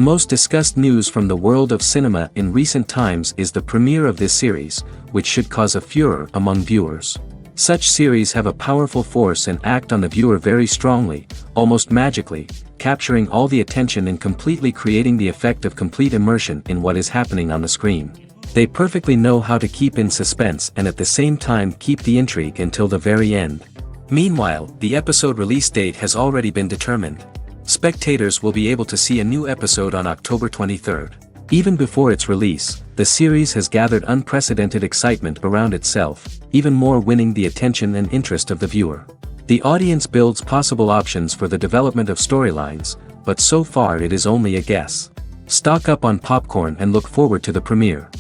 most discussed news from the world of cinema in recent times is the premiere of this series, which should cause a furor among viewers. Such series have a powerful force and act on the viewer very strongly, almost magically, capturing all the attention and completely creating the effect of complete immersion in what is happening on the screen. They perfectly know how to keep in suspense and at the same time keep the intrigue until the very end. Meanwhile, the episode release date has already been determined. Spectators will be able to see a new episode on October 23rd. Even before its release, the series has gathered unprecedented excitement around itself, even more winning the attention and interest of the viewer. The audience builds possible options for the development of storylines, but so far it is only a guess. Stock up on popcorn and look forward to the premiere.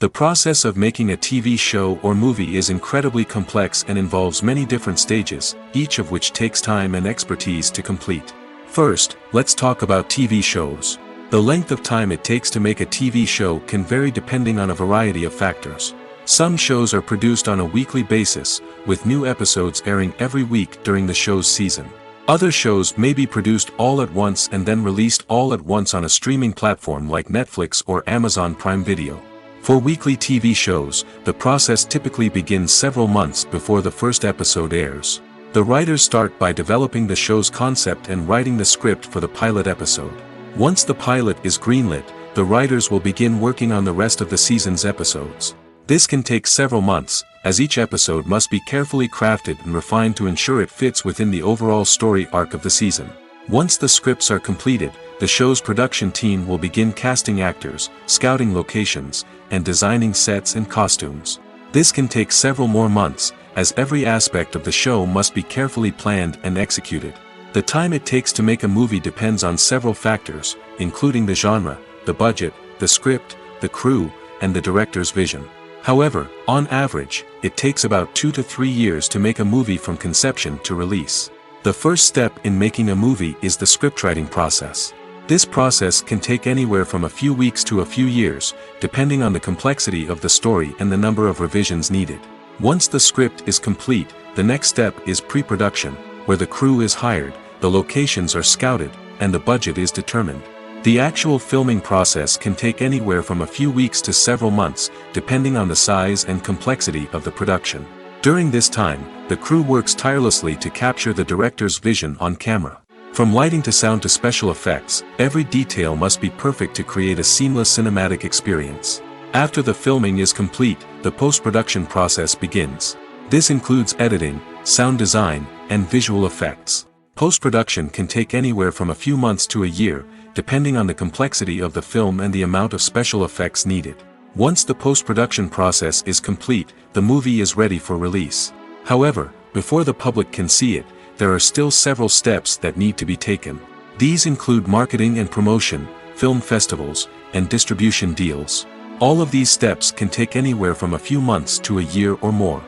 The process of making a TV show or movie is incredibly complex and involves many different stages, each of which takes time and expertise to complete. First, let's talk about TV shows. The length of time it takes to make a TV show can vary depending on a variety of factors. Some shows are produced on a weekly basis, with new episodes airing every week during the show's season. Other shows may be produced all at once and then released all at once on a streaming platform like Netflix or Amazon Prime Video. For weekly TV shows, the process typically begins several months before the first episode airs. The writers start by developing the show's concept and writing the script for the pilot episode. Once the pilot is greenlit, the writers will begin working on the rest of the season's episodes. This can take several months, as each episode must be carefully crafted and refined to ensure it fits within the overall story arc of the season. Once the scripts are completed, the show's production team will begin casting actors, scouting locations, and designing sets and costumes. This can take several more months, as every aspect of the show must be carefully planned and executed. The time it takes to make a movie depends on several factors, including the genre, the budget, the script, the crew, and the director's vision. However, on average, it takes about 2 to 3 years to make a movie from conception to release. The first step in making a movie is the scriptwriting process. This process can take anywhere from a few weeks to a few years, depending on the complexity of the story and the number of revisions needed. Once the script is complete, the next step is pre-production, where the crew is hired, the locations are scouted, and the budget is determined. The actual filming process can take anywhere from a few weeks to several months, depending on the size and complexity of the production. During this time, the crew works tirelessly to capture the director's vision on camera. From lighting to sound to special effects, every detail must be perfect to create a seamless cinematic experience. After the filming is complete, the post-production process begins. This includes editing, sound design, and visual effects. Post-production can take anywhere from a few months to a year, depending on the complexity of the film and the amount of special effects needed. Once the post-production process is complete, the movie is ready for release. However, before the public can see it, there are still several steps that need to be taken. These include marketing and promotion, film festivals, and distribution deals. All of these steps can take anywhere from a few months to a year or more.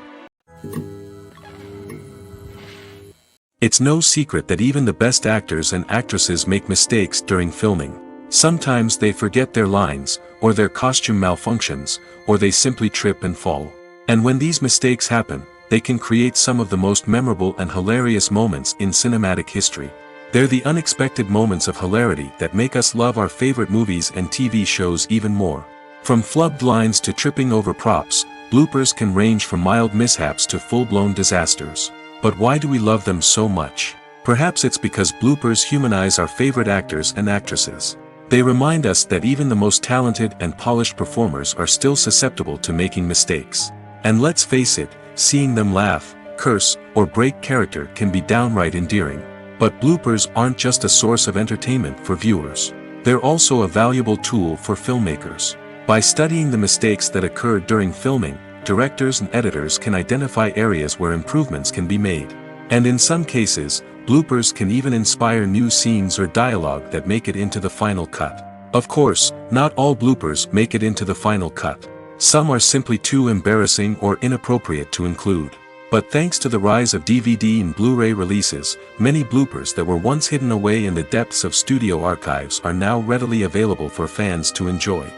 It's no secret that even the best actors and actresses make mistakes during filming. Sometimes they forget their lines, or their costume malfunctions, or they simply trip and fall. And when these mistakes happen, they can create some of the most memorable and hilarious moments in cinematic history. They're the unexpected moments of hilarity that make us love our favorite movies and TV shows even more. From flubbed lines to tripping over props, bloopers can range from mild mishaps to full-blown disasters. But why do we love them so much? Perhaps it's because bloopers humanize our favorite actors and actresses. They remind us that even the most talented and polished performers are still susceptible to making mistakes. And let's face it, seeing them laugh, curse, or break character can be downright endearing. But bloopers aren't just a source of entertainment for viewers. They're also a valuable tool for filmmakers. By studying the mistakes that occurred during filming, directors and editors can identify areas where improvements can be made. And in some cases, bloopers can even inspire new scenes or dialogue that make it into the final cut. Of course, not all bloopers make it into the final cut. Some are simply too embarrassing or inappropriate to include. But thanks to the rise of DVD and Blu-ray releases, many bloopers that were once hidden away in the depths of studio archives are now readily available for fans to enjoy.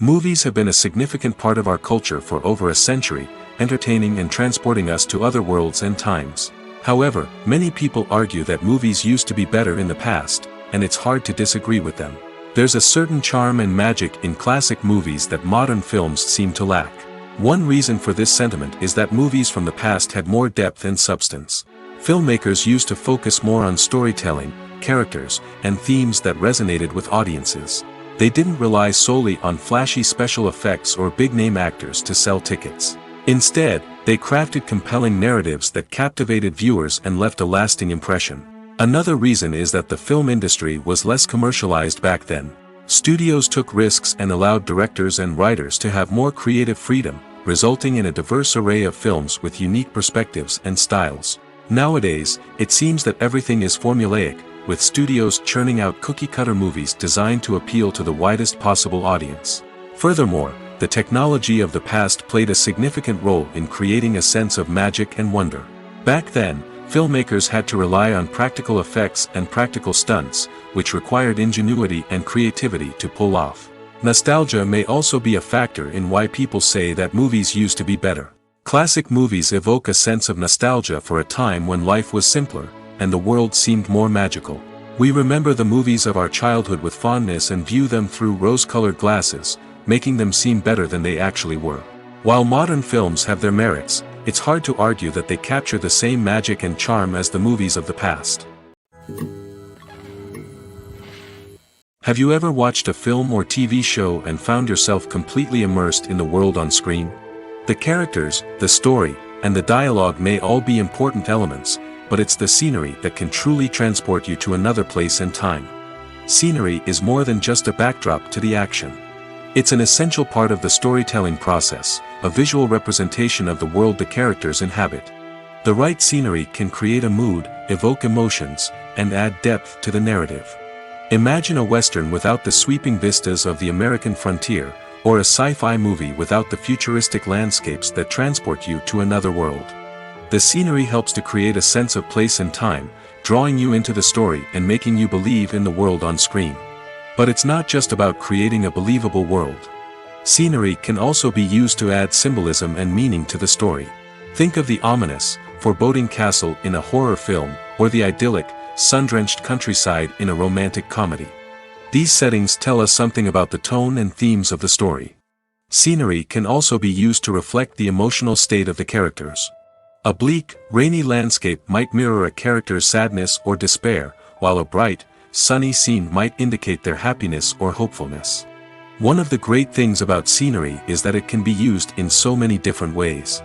Movies have been a significant part of our culture for over a century, entertaining and transporting us to other worlds and times. However, many people argue that movies used to be better in the past, and it's hard to disagree with them. There's a certain charm and magic in classic movies that modern films seem to lack. One reason for this sentiment is that movies from the past had more depth and substance. Filmmakers used to focus more on storytelling, characters, and themes that resonated with audiences. They didn't rely solely on flashy special effects or big-name actors to sell tickets. Instead, they crafted compelling narratives that captivated viewers and left a lasting impression. Another reason is that the film industry was less commercialized back then. Studios took risks and allowed directors and writers to have more creative freedom, resulting in a diverse array of films with unique perspectives and styles. Nowadays, it seems that everything is formulaic, with studios churning out cookie-cutter movies designed to appeal to the widest possible audience. Furthermore, the technology of the past played a significant role in creating a sense of magic and wonder. Back then, filmmakers had to rely on practical effects and practical stunts, which required ingenuity and creativity to pull off. Nostalgia may also be a factor in why people say that movies used to be better. Classic movies evoke a sense of nostalgia for a time when life was simpler, and the world seemed more magical. We remember the movies of our childhood with fondness and view them through rose-colored glasses, making them seem better than they actually were. While modern films have their merits, it's hard to argue that they capture the same magic and charm as the movies of the past. Have you ever watched a film or TV show and found yourself completely immersed in the world on screen? The characters, the story, and the dialogue may all be important elements, but it's the scenery that can truly transport you to another place and time. Scenery is more than just a backdrop to the action. It's an essential part of the storytelling process, a visual representation of the world the characters inhabit. The right scenery can create a mood, evoke emotions, and add depth to the narrative. Imagine a Western without the sweeping vistas of the American frontier, or a sci-fi movie without the futuristic landscapes that transport you to another world. The scenery helps to create a sense of place and time, drawing you into the story and making you believe in the world on screen. But it's not just about creating a believable world. Scenery can also be used to add symbolism and meaning to the story. Think of the ominous, foreboding castle in a horror film, or the idyllic, sun-drenched countryside in a romantic comedy. These settings tell us something about the tone and themes of the story. Scenery can also be used to reflect the emotional state of the characters. A bleak, rainy landscape might mirror a character's sadness or despair, while a bright, sunny scene might indicate their happiness or hopefulness. One of the great things about scenery is that it can be used in so many different ways.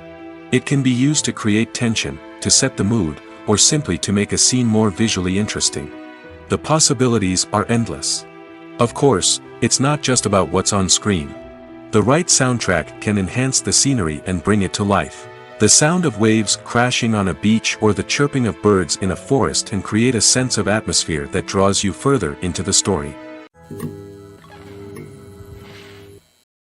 It can be used to create tension, to set the mood, or simply to make a scene more visually interesting. The possibilities are endless. Of course, it's not just about what's on screen. The right soundtrack can enhance the scenery and bring it to life. The sound of waves crashing on a beach or the chirping of birds in a forest can create a sense of atmosphere that draws you further into the story.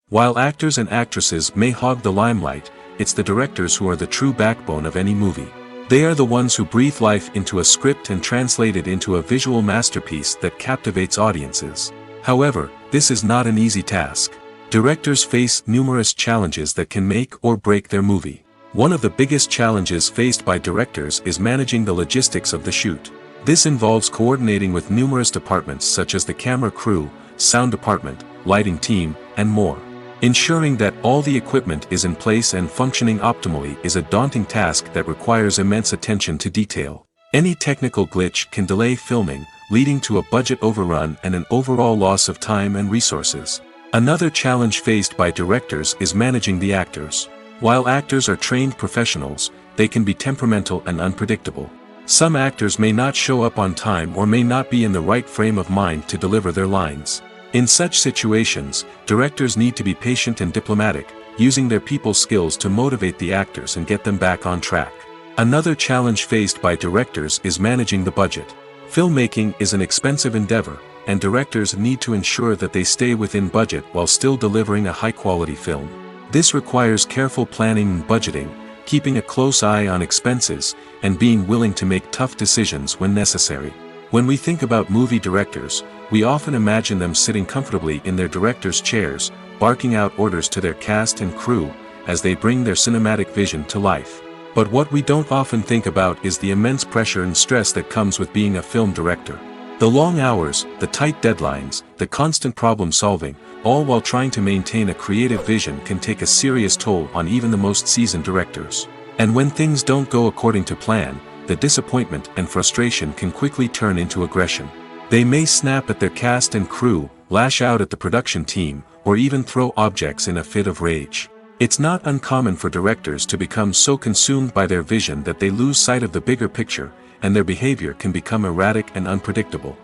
While actors and actresses may hog the limelight, it's the directors who are the true backbone of any movie. They are the ones who breathe life into a script and translate it into a visual masterpiece that captivates audiences. However, this is not an easy task. Directors face numerous challenges that can make or break their movie. One of the biggest challenges faced by directors is managing the logistics of the shoot. This involves coordinating with numerous departments such as the camera crew, sound department, lighting team, and more. Ensuring that all the equipment is in place and functioning optimally is a daunting task that requires immense attention to detail. Any technical glitch can delay filming, leading to a budget overrun and an overall loss of time and resources. Another challenge faced by directors is managing the actors. While actors are trained professionals, they can be temperamental and unpredictable. Some actors may not show up on time or may not be in the right frame of mind to deliver their lines. In such situations, directors need to be patient and diplomatic, using their people skills to motivate the actors and get them back on track. Another challenge faced by directors is managing the budget. Filmmaking is an expensive endeavor, and directors need to ensure that they stay within budget while still delivering a high-quality film. This requires careful planning and budgeting, keeping a close eye on expenses, and being willing to make tough decisions when necessary. When we think about movie directors, we often imagine them sitting comfortably in their director's chairs, barking out orders to their cast and crew, as they bring their cinematic vision to life. But what we don't often think about is the immense pressure and stress that comes with being a film director. The long hours, the tight deadlines, the constant problem solving, all while trying to maintain a creative vision can take a serious toll on even the most seasoned directors. And when things don't go according to plan, the disappointment and frustration can quickly turn into aggression. They may snap at their cast and crew, lash out at the production team, or even throw objects in a fit of rage. It's not uncommon for directors to become so consumed by their vision that they lose sight of the bigger picture, and their behavior can become erratic and unpredictable.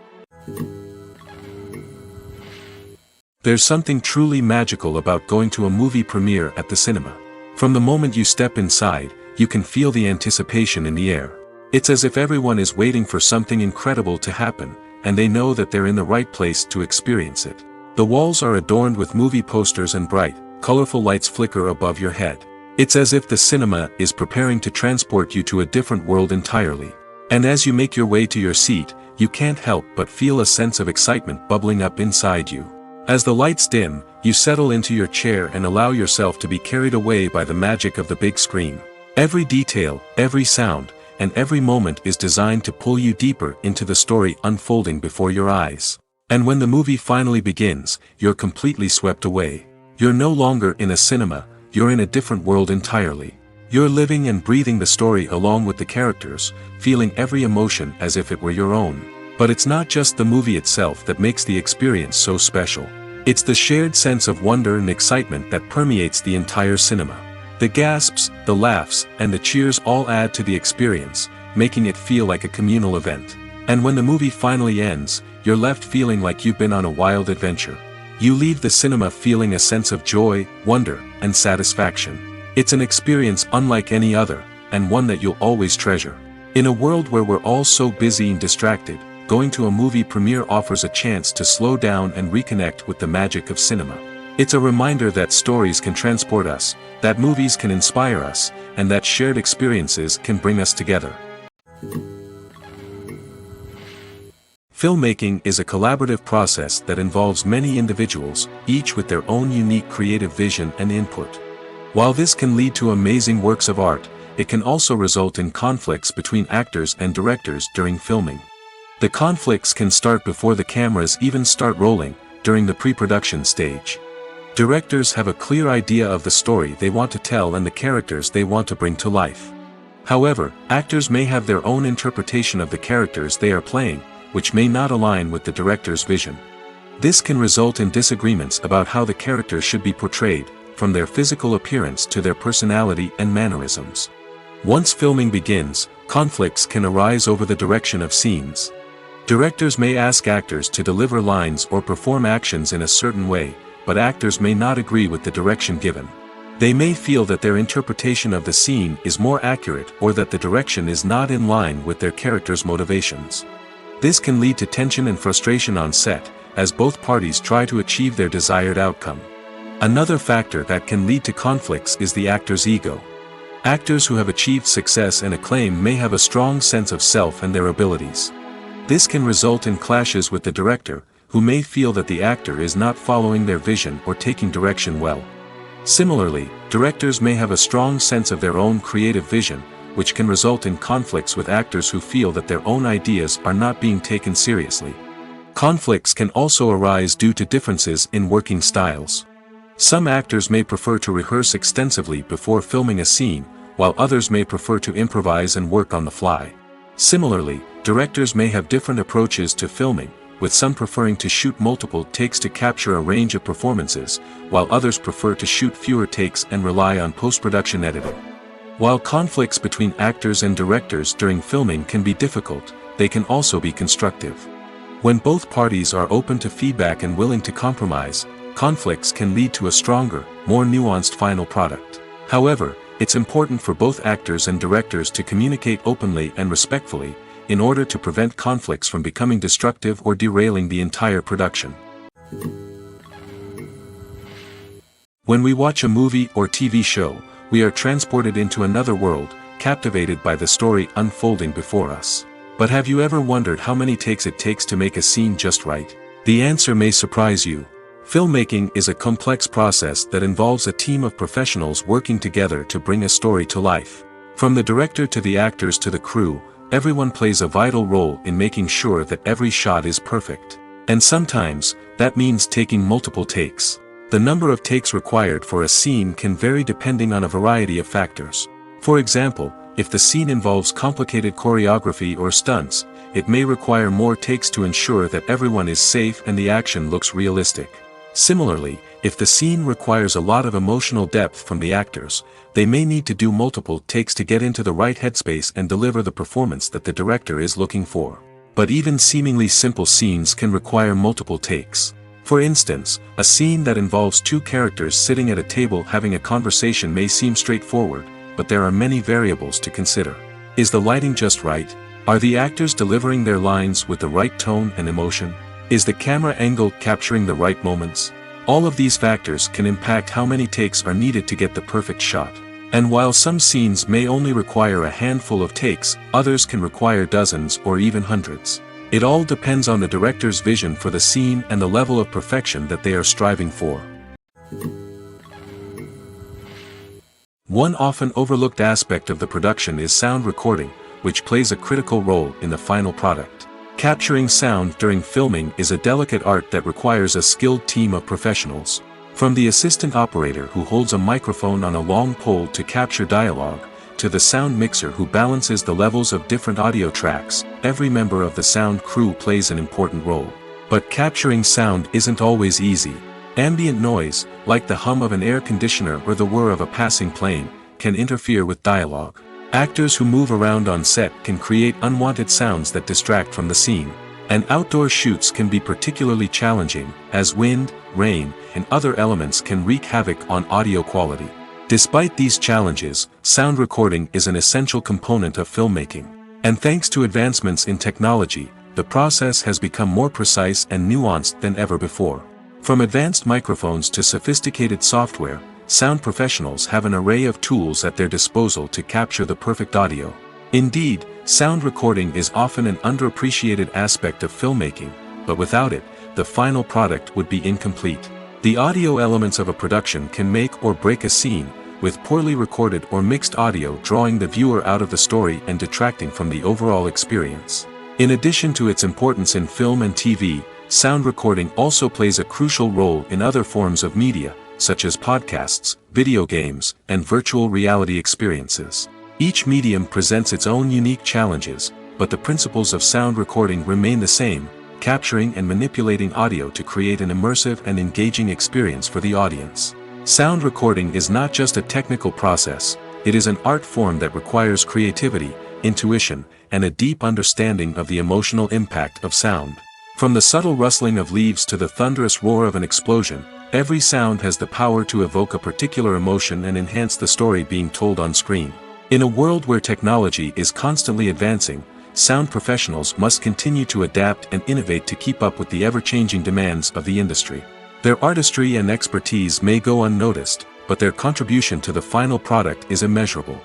There's something truly magical about going to a movie premiere at the cinema. From the moment you step inside, you can feel the anticipation in the air. It's as if everyone is waiting for something incredible to happen, and they know that they're in the right place to experience it. The walls are adorned with movie posters and bright, colorful lights flicker above your head. It's as if the cinema is preparing to transport you to a different world entirely. And as you make your way to your seat, you can't help but feel a sense of excitement bubbling up inside you. As the lights dim, you settle into your chair and allow yourself to be carried away by the magic of the big screen. Every detail, every sound, and every moment is designed to pull you deeper into the story unfolding before your eyes. And when the movie finally begins, you're completely swept away. You're no longer in a cinema, you're in a different world entirely. You're living and breathing the story along with the characters, feeling every emotion as if it were your own. But it's not just the movie itself that makes the experience so special. It's the shared sense of wonder and excitement that permeates the entire cinema. The gasps, the laughs, and the cheers all add to the experience, making it feel like a communal event. And when the movie finally ends, you're left feeling like you've been on a wild adventure. You leave the cinema feeling a sense of joy, wonder, and satisfaction. It's an experience unlike any other, and one that you'll always treasure. In a world where we're all so busy and distracted, going to a movie premiere offers a chance to slow down and reconnect with the magic of cinema. It's a reminder that stories can transport us, that movies can inspire us, and that shared experiences can bring us together. Filmmaking is a collaborative process that involves many individuals, each with their own unique creative vision and input. While this can lead to amazing works of art, it can also result in conflicts between actors and directors during filming. The conflicts can start before the cameras even start rolling, during the pre-production stage. Directors have a clear idea of the story they want to tell and the characters they want to bring to life. However, actors may have their own interpretation of the characters they are playing, which may not align with the director's vision. This can result in disagreements about how the characters should be portrayed, from their physical appearance to their personality and mannerisms. Once filming begins, conflicts can arise over the direction of scenes. Directors may ask actors to deliver lines or perform actions in a certain way, but actors may not agree with the direction given. They may feel that their interpretation of the scene is more accurate or that the direction is not in line with their character's motivations. This can lead to tension and frustration on set, as both parties try to achieve their desired outcome. Another factor that can lead to conflicts is the actor's ego. Actors who have achieved success and acclaim may have a strong sense of self and their abilities. This can result in clashes with the director, who may feel that the actor is not following their vision or taking direction well. Similarly, directors may have a strong sense of their own creative vision, which can result in conflicts with actors who feel that their own ideas are not being taken seriously. Conflicts can also arise due to differences in working styles. Some actors may prefer to rehearse extensively before filming a scene, while others may prefer to improvise and work on the fly. Similarly, directors may have different approaches to filming, with some preferring to shoot multiple takes to capture a range of performances, while others prefer to shoot fewer takes and rely on post-production editing. While conflicts between actors and directors during filming can be difficult, they can also be constructive. When both parties are open to feedback and willing to compromise, conflicts can lead to a stronger, more nuanced final product. However, it's important for both actors and directors to communicate openly and respectfully, in order to prevent conflicts from becoming destructive or derailing the entire production. When we watch a movie or TV show, we are transported into another world, captivated by the story unfolding before us. But have you ever wondered how many takes it takes to make a scene just right? The answer may surprise you. Filmmaking is a complex process that involves a team of professionals working together to bring a story to life. From the director to the actors to the crew, everyone plays a vital role in making sure that every shot is perfect. And sometimes, that means taking multiple takes. The number of takes required for a scene can vary depending on a variety of factors. For example, if the scene involves complicated choreography or stunts, it may require more takes to ensure that everyone is safe and the action looks realistic. Similarly, if the scene requires a lot of emotional depth from the actors, they may need to do multiple takes to get into the right headspace and deliver the performance that the director is looking for. But even seemingly simple scenes can require multiple takes. For instance, a scene that involves two characters sitting at a table having a conversation may seem straightforward, but there are many variables to consider. Is the lighting just right? Are the actors delivering their lines with the right tone and emotion? Is the camera angle capturing the right moments? All of these factors can impact how many takes are needed to get the perfect shot. And while some scenes may only require a handful of takes, others can require dozens or even hundreds. It all depends on the director's vision for the scene and the level of perfection that they are striving for. One often overlooked aspect of the production is sound recording, which plays a critical role in the final product. Capturing sound during filming is a delicate art that requires a skilled team of professionals. From the assistant operator who holds a microphone on a long pole to capture dialogue, to the sound mixer who balances the levels of different audio tracks, every member of the sound crew plays an important role. But capturing sound isn't always easy. Ambient noise, like the hum of an air conditioner or the whir of a passing plane, can interfere with dialogue. Actors who move around on set can create unwanted sounds that distract from the scene. And outdoor shoots can be particularly challenging, as wind, rain, and other elements can wreak havoc on audio quality. Despite these challenges, sound recording is an essential component of filmmaking. And thanks to advancements in technology, the process has become more precise and nuanced than ever before. From advanced microphones to sophisticated software, sound professionals have an array of tools at their disposal to capture the perfect audio. Indeed, sound recording is often an underappreciated aspect of filmmaking, but without it, the final product would be incomplete. The audio elements of a production can make or break a scene, with poorly recorded or mixed audio drawing the viewer out of the story and detracting from the overall experience. In addition to its importance in film and TV, sound recording also plays a crucial role in other forms of media, such as podcasts, video games, and virtual reality experiences. Each medium presents its own unique challenges, but the principles of sound recording remain the same, capturing and manipulating audio to create an immersive and engaging experience for the audience. Sound recording is not just a technical process, it is an art form that requires creativity, intuition, and a deep understanding of the emotional impact of sound. From the subtle rustling of leaves to the thunderous roar of an explosion, every sound has the power to evoke a particular emotion and enhance the story being told on screen. In a world where technology is constantly advancing, sound professionals must continue to adapt and innovate to keep up with the ever-changing demands of the industry. Their artistry and expertise may go unnoticed, but their contribution to the final product is immeasurable.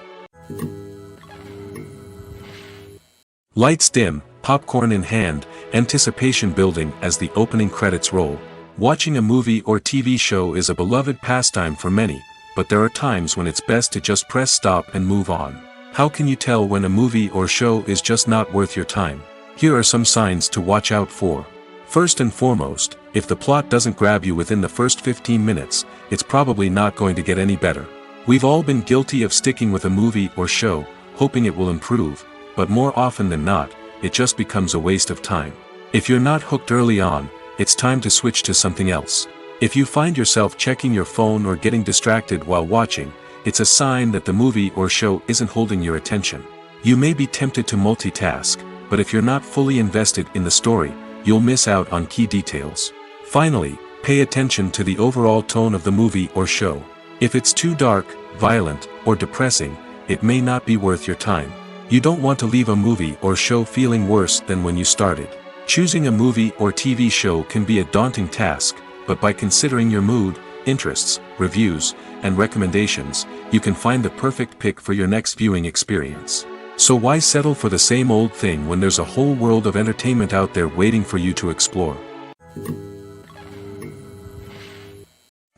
Lights dim, popcorn in hand, anticipation building as the opening credits roll. Watching a movie or TV show is a beloved pastime for many, but there are times when it's best to just press stop and move on. How can you tell when a movie or show is just not worth your time? Here are some signs to watch out for. First and foremost, if the plot doesn't grab you within the first 15 minutes, it's probably not going to get any better. We've all been guilty of sticking with a movie or show, hoping it will improve, but more often than not, it just becomes a waste of time. If you're not hooked early on, it's time to switch to something else. If you find yourself checking your phone or getting distracted while watching, it's a sign that the movie or show isn't holding your attention. You may be tempted to multitask, but if you're not fully invested in the story, you'll miss out on key details. Finally, pay attention to the overall tone of the movie or show. If it's too dark, violent, or depressing, it may not be worth your time. You don't want to leave a movie or show feeling worse than when you started. Choosing a movie or TV show can be a daunting task, but by considering your mood, interests, reviews, and recommendations, you can find the perfect pick for your next viewing experience. So why settle for the same old thing when there's a whole world of entertainment out there waiting for you to explore?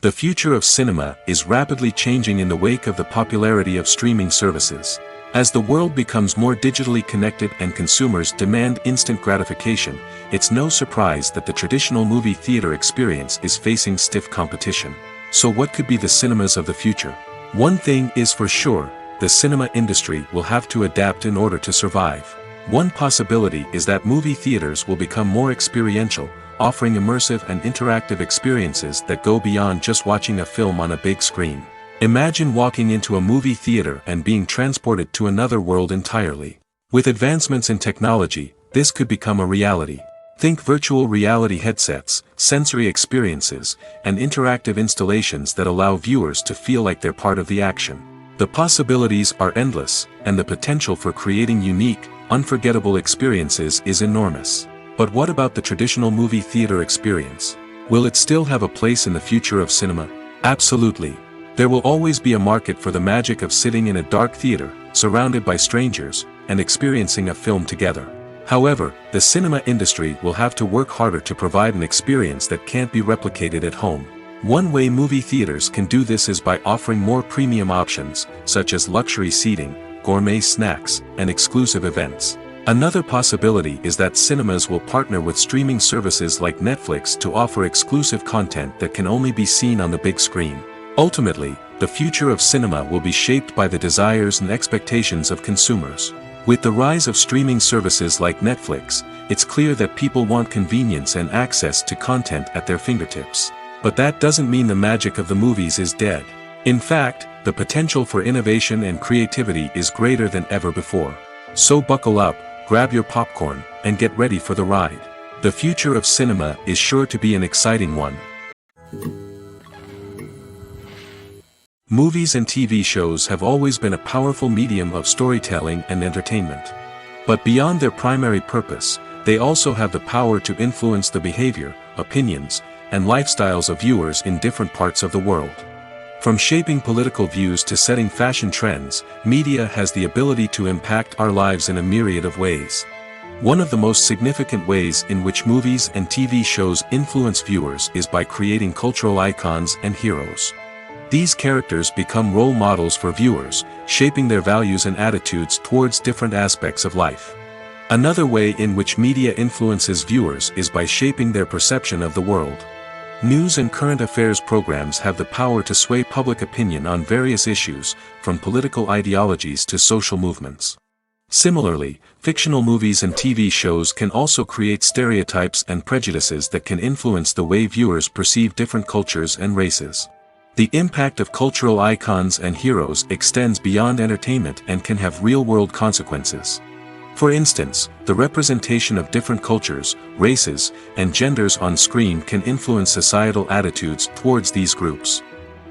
The future of cinema is rapidly changing in the wake of the popularity of streaming services. As the world becomes more digitally connected and consumers demand instant gratification, it's no surprise that the traditional movie theater experience is facing stiff competition. So what could be the cinemas of the future? One thing is for sure, the cinema industry will have to adapt in order to survive. One possibility is that movie theaters will become more experiential, offering immersive and interactive experiences that go beyond just watching a film on a big screen. Imagine walking into a movie theater and being transported to another world entirely. With advancements in technology, this could become a reality. Think virtual reality headsets, sensory experiences, and interactive installations that allow viewers to feel like they're part of the action. The possibilities are endless, and the potential for creating unique, unforgettable experiences is enormous. But what about the traditional movie theater experience? Will it still have a place in the future of cinema? Absolutely. There will always be a market for the magic of sitting in a dark theater, surrounded by strangers, and experiencing a film together. However, the cinema industry will have to work harder to provide an experience that can't be replicated at home. One way movie theaters can do this is by offering more premium options, such as luxury seating, gourmet snacks, and exclusive events. Another possibility is that cinemas will partner with streaming services like Netflix to offer exclusive content that can only be seen on the big screen. Ultimately, the future of cinema will be shaped by the desires and expectations of consumers. With the rise of streaming services like Netflix, it's clear that people want convenience and access to content at their fingertips. But that doesn't mean the magic of the movies is dead. In fact, the potential for innovation and creativity is greater than ever before. So buckle up, grab your popcorn, and get ready for the ride. The future of cinema is sure to be an exciting one. Movies and TV shows have always been a powerful medium of storytelling and entertainment. But beyond their primary purpose, they also have the power to influence the behavior, opinions, and lifestyles of viewers in different parts of the world. From shaping political views to setting fashion trends, media has the ability to impact our lives in a myriad of ways. One of the most significant ways in which movies and TV shows influence viewers is by creating cultural icons and heroes. These characters become role models for viewers, shaping their values and attitudes towards different aspects of life. Another way in which media influences viewers is by shaping their perception of the world. News and current affairs programs have the power to sway public opinion on various issues, from political ideologies to social movements. Similarly, fictional movies and TV shows can also create stereotypes and prejudices that can influence the way viewers perceive different cultures and races. The impact of cultural icons and heroes extends beyond entertainment and can have real-world consequences. For instance, the representation of different cultures, races, and genders on screen can influence societal attitudes towards these groups.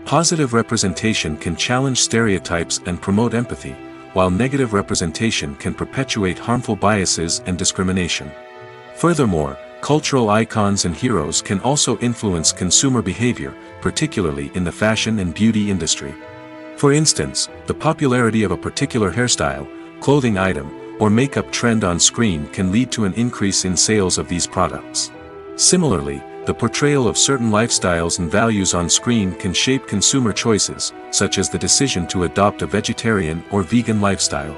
Positive representation can challenge stereotypes and promote empathy, while negative representation can perpetuate harmful biases and discrimination. Furthermore, cultural icons and heroes can also influence consumer behavior, particularly in the fashion and beauty industry. For instance, the popularity of a particular hairstyle, clothing item, or makeup trend on screen can lead to an increase in sales of these products. Similarly, the portrayal of certain lifestyles and values on screen can shape consumer choices, such as the decision to adopt a vegetarian or vegan lifestyle.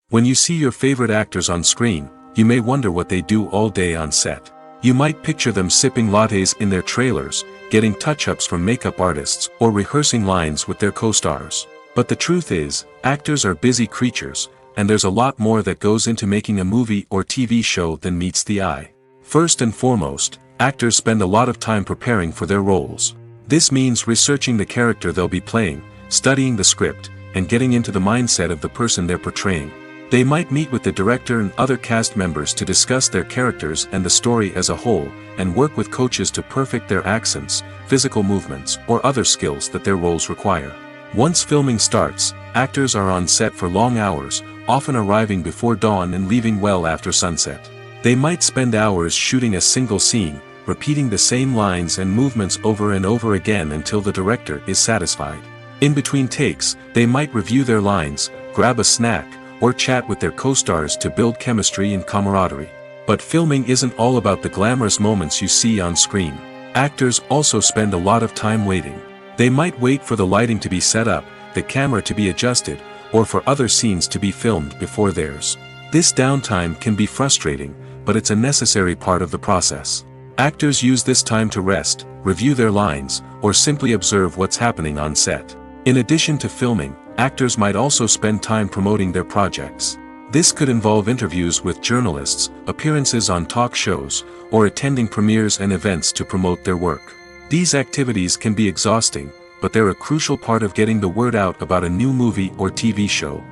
When you see your favorite actors on screen, you may wonder what they do all day on set. You might picture them sipping lattes in their trailers, getting touch-ups from makeup artists, or rehearsing lines with their co-stars. But the truth is, actors are busy creatures, and there's a lot more that goes into making a movie or TV show than meets the eye. First and foremost, actors spend a lot of time preparing for their roles. This means researching the character they'll be playing, studying the script, and getting into the mindset of the person they're portraying. They might meet with the director and other cast members to discuss their characters and the story as a whole, and work with coaches to perfect their accents, physical movements, or other skills that their roles require. Once filming starts, actors are on set for long hours, often arriving before dawn and leaving well after sunset. They might spend hours shooting a single scene, repeating the same lines and movements over and over again until the director is satisfied. In between takes, they might review their lines, grab a snack, or chat with their co-stars to build chemistry and camaraderie. But filming isn't all about the glamorous moments you see on screen. Actors also spend a lot of time waiting. They might wait for the lighting to be set up, the camera to be adjusted, or for other scenes to be filmed before theirs. This downtime can be frustrating, but it's a necessary part of the process. Actors use this time to rest, review their lines, or simply observe what's happening on set. In addition to filming, actors might also spend time promoting their projects. This could involve interviews with journalists, appearances on talk shows, or attending premieres and events to promote their work. These activities can be exhausting, but they're a crucial part of getting the word out about a new movie or TV show.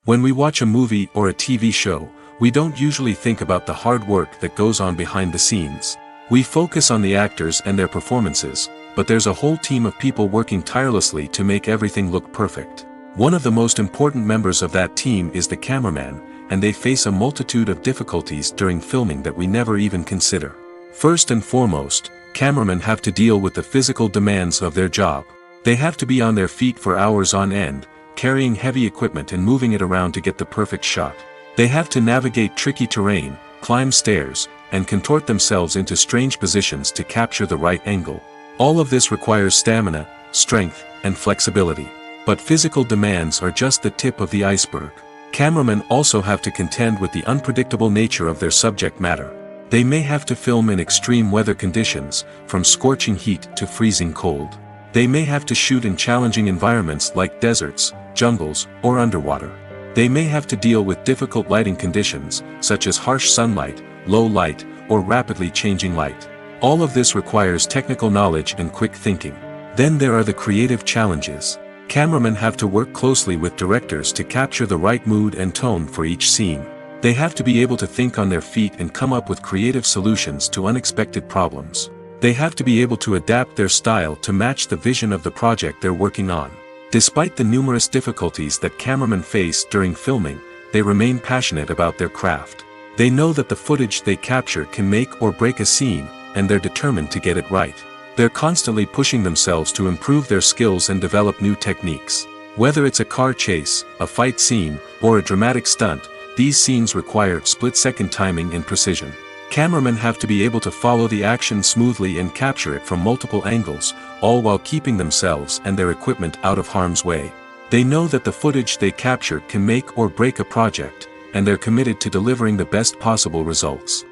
When we watch a movie or a TV show, we don't usually think about the hard work that goes on behind the scenes. We focus on the actors and their performances, but there's a whole team of people working tirelessly to make everything look perfect. One of the most important members of that team is the cameraman, and they face a multitude of difficulties during filming that we never even consider. First and foremost, cameramen have to deal with the physical demands of their job. They have to be on their feet for hours on end, carrying heavy equipment and moving it around to get the perfect shot. They have to navigate tricky terrain, climb stairs, and contort themselves into strange positions to capture the right angle. All of this requires stamina, strength, and flexibility. But physical demands are just the tip of the iceberg. Cameramen also have to contend with the unpredictable nature of their subject matter. They may have to film in extreme weather conditions, from scorching heat to freezing cold. They may have to shoot in challenging environments like deserts, jungles, or underwater. They may have to deal with difficult lighting conditions, such as harsh sunlight, low light, or rapidly changing light. All of this requires technical knowledge and quick thinking. Then there are the creative challenges. Cameramen have to work closely with directors to capture the right mood and tone for each scene. They have to be able to think on their feet and come up with creative solutions to unexpected problems. They have to be able to adapt their style to match the vision of the project they're working on. Despite the numerous difficulties that cameramen face during filming, they remain passionate about their craft. They know that the footage they capture can make or break a scene, and they're determined to get it right. They're constantly pushing themselves to improve their skills and develop new techniques. Whether it's a car chase, a fight scene, or a dramatic stunt, these scenes require split-second timing and precision. Cameramen have to be able to follow the action smoothly and capture it from multiple angles, all while keeping themselves and their equipment out of harm's way. They know that the footage they capture can make or break a project, and they're committed to delivering the best possible results.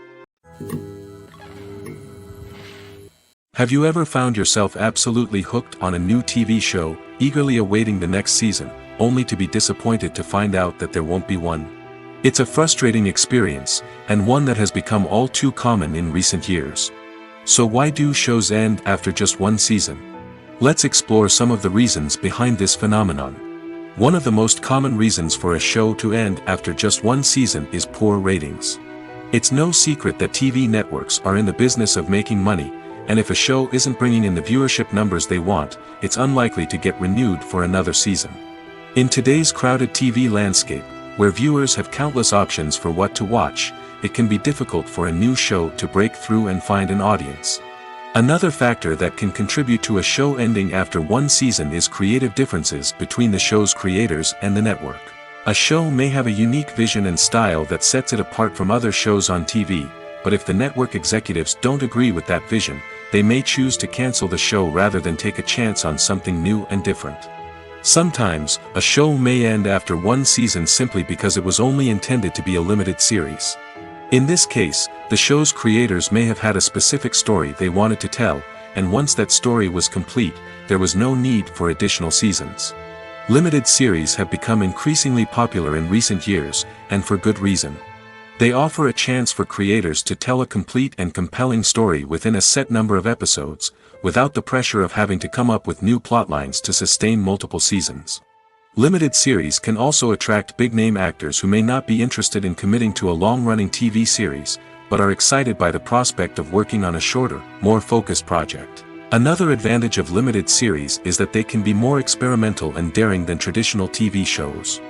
Have you ever found yourself absolutely hooked on a new TV show, eagerly awaiting the next season, only to be disappointed to find out that there won't be one? It's a frustrating experience, and one that has become all too common in recent years. So why do shows end after just one season? Let's explore some of the reasons behind this phenomenon. One of the most common reasons for a show to end after just one season is poor ratings. It's no secret that TV networks are in the business of making money, and if a show isn't bringing in the viewership numbers they want, it's unlikely to get renewed for another season. In today's crowded TV landscape, where viewers have countless options for what to watch, it can be difficult for a new show to break through and find an audience. Another factor that can contribute to a show ending after one season is creative differences between the show's creators and the network. A show may have a unique vision and style that sets it apart from other shows on TV, but if the network executives don't agree with that vision, they may choose to cancel the show rather than take a chance on something new and different. Sometimes, a show may end after one season simply because it was only intended to be a limited series. In this case, the show's creators may have had a specific story they wanted to tell, and once that story was complete, there was no need for additional seasons. Limited series have become increasingly popular in recent years, and for good reason. They offer a chance for creators to tell a complete and compelling story within a set number of episodes, without the pressure of having to come up with new plotlines to sustain multiple seasons. Limited series can also attract big-name actors who may not be interested in committing to a long-running TV series, but are excited by the prospect of working on a shorter, more focused project. Another advantage of limited series is that they can be more experimental and daring than traditional TV shows.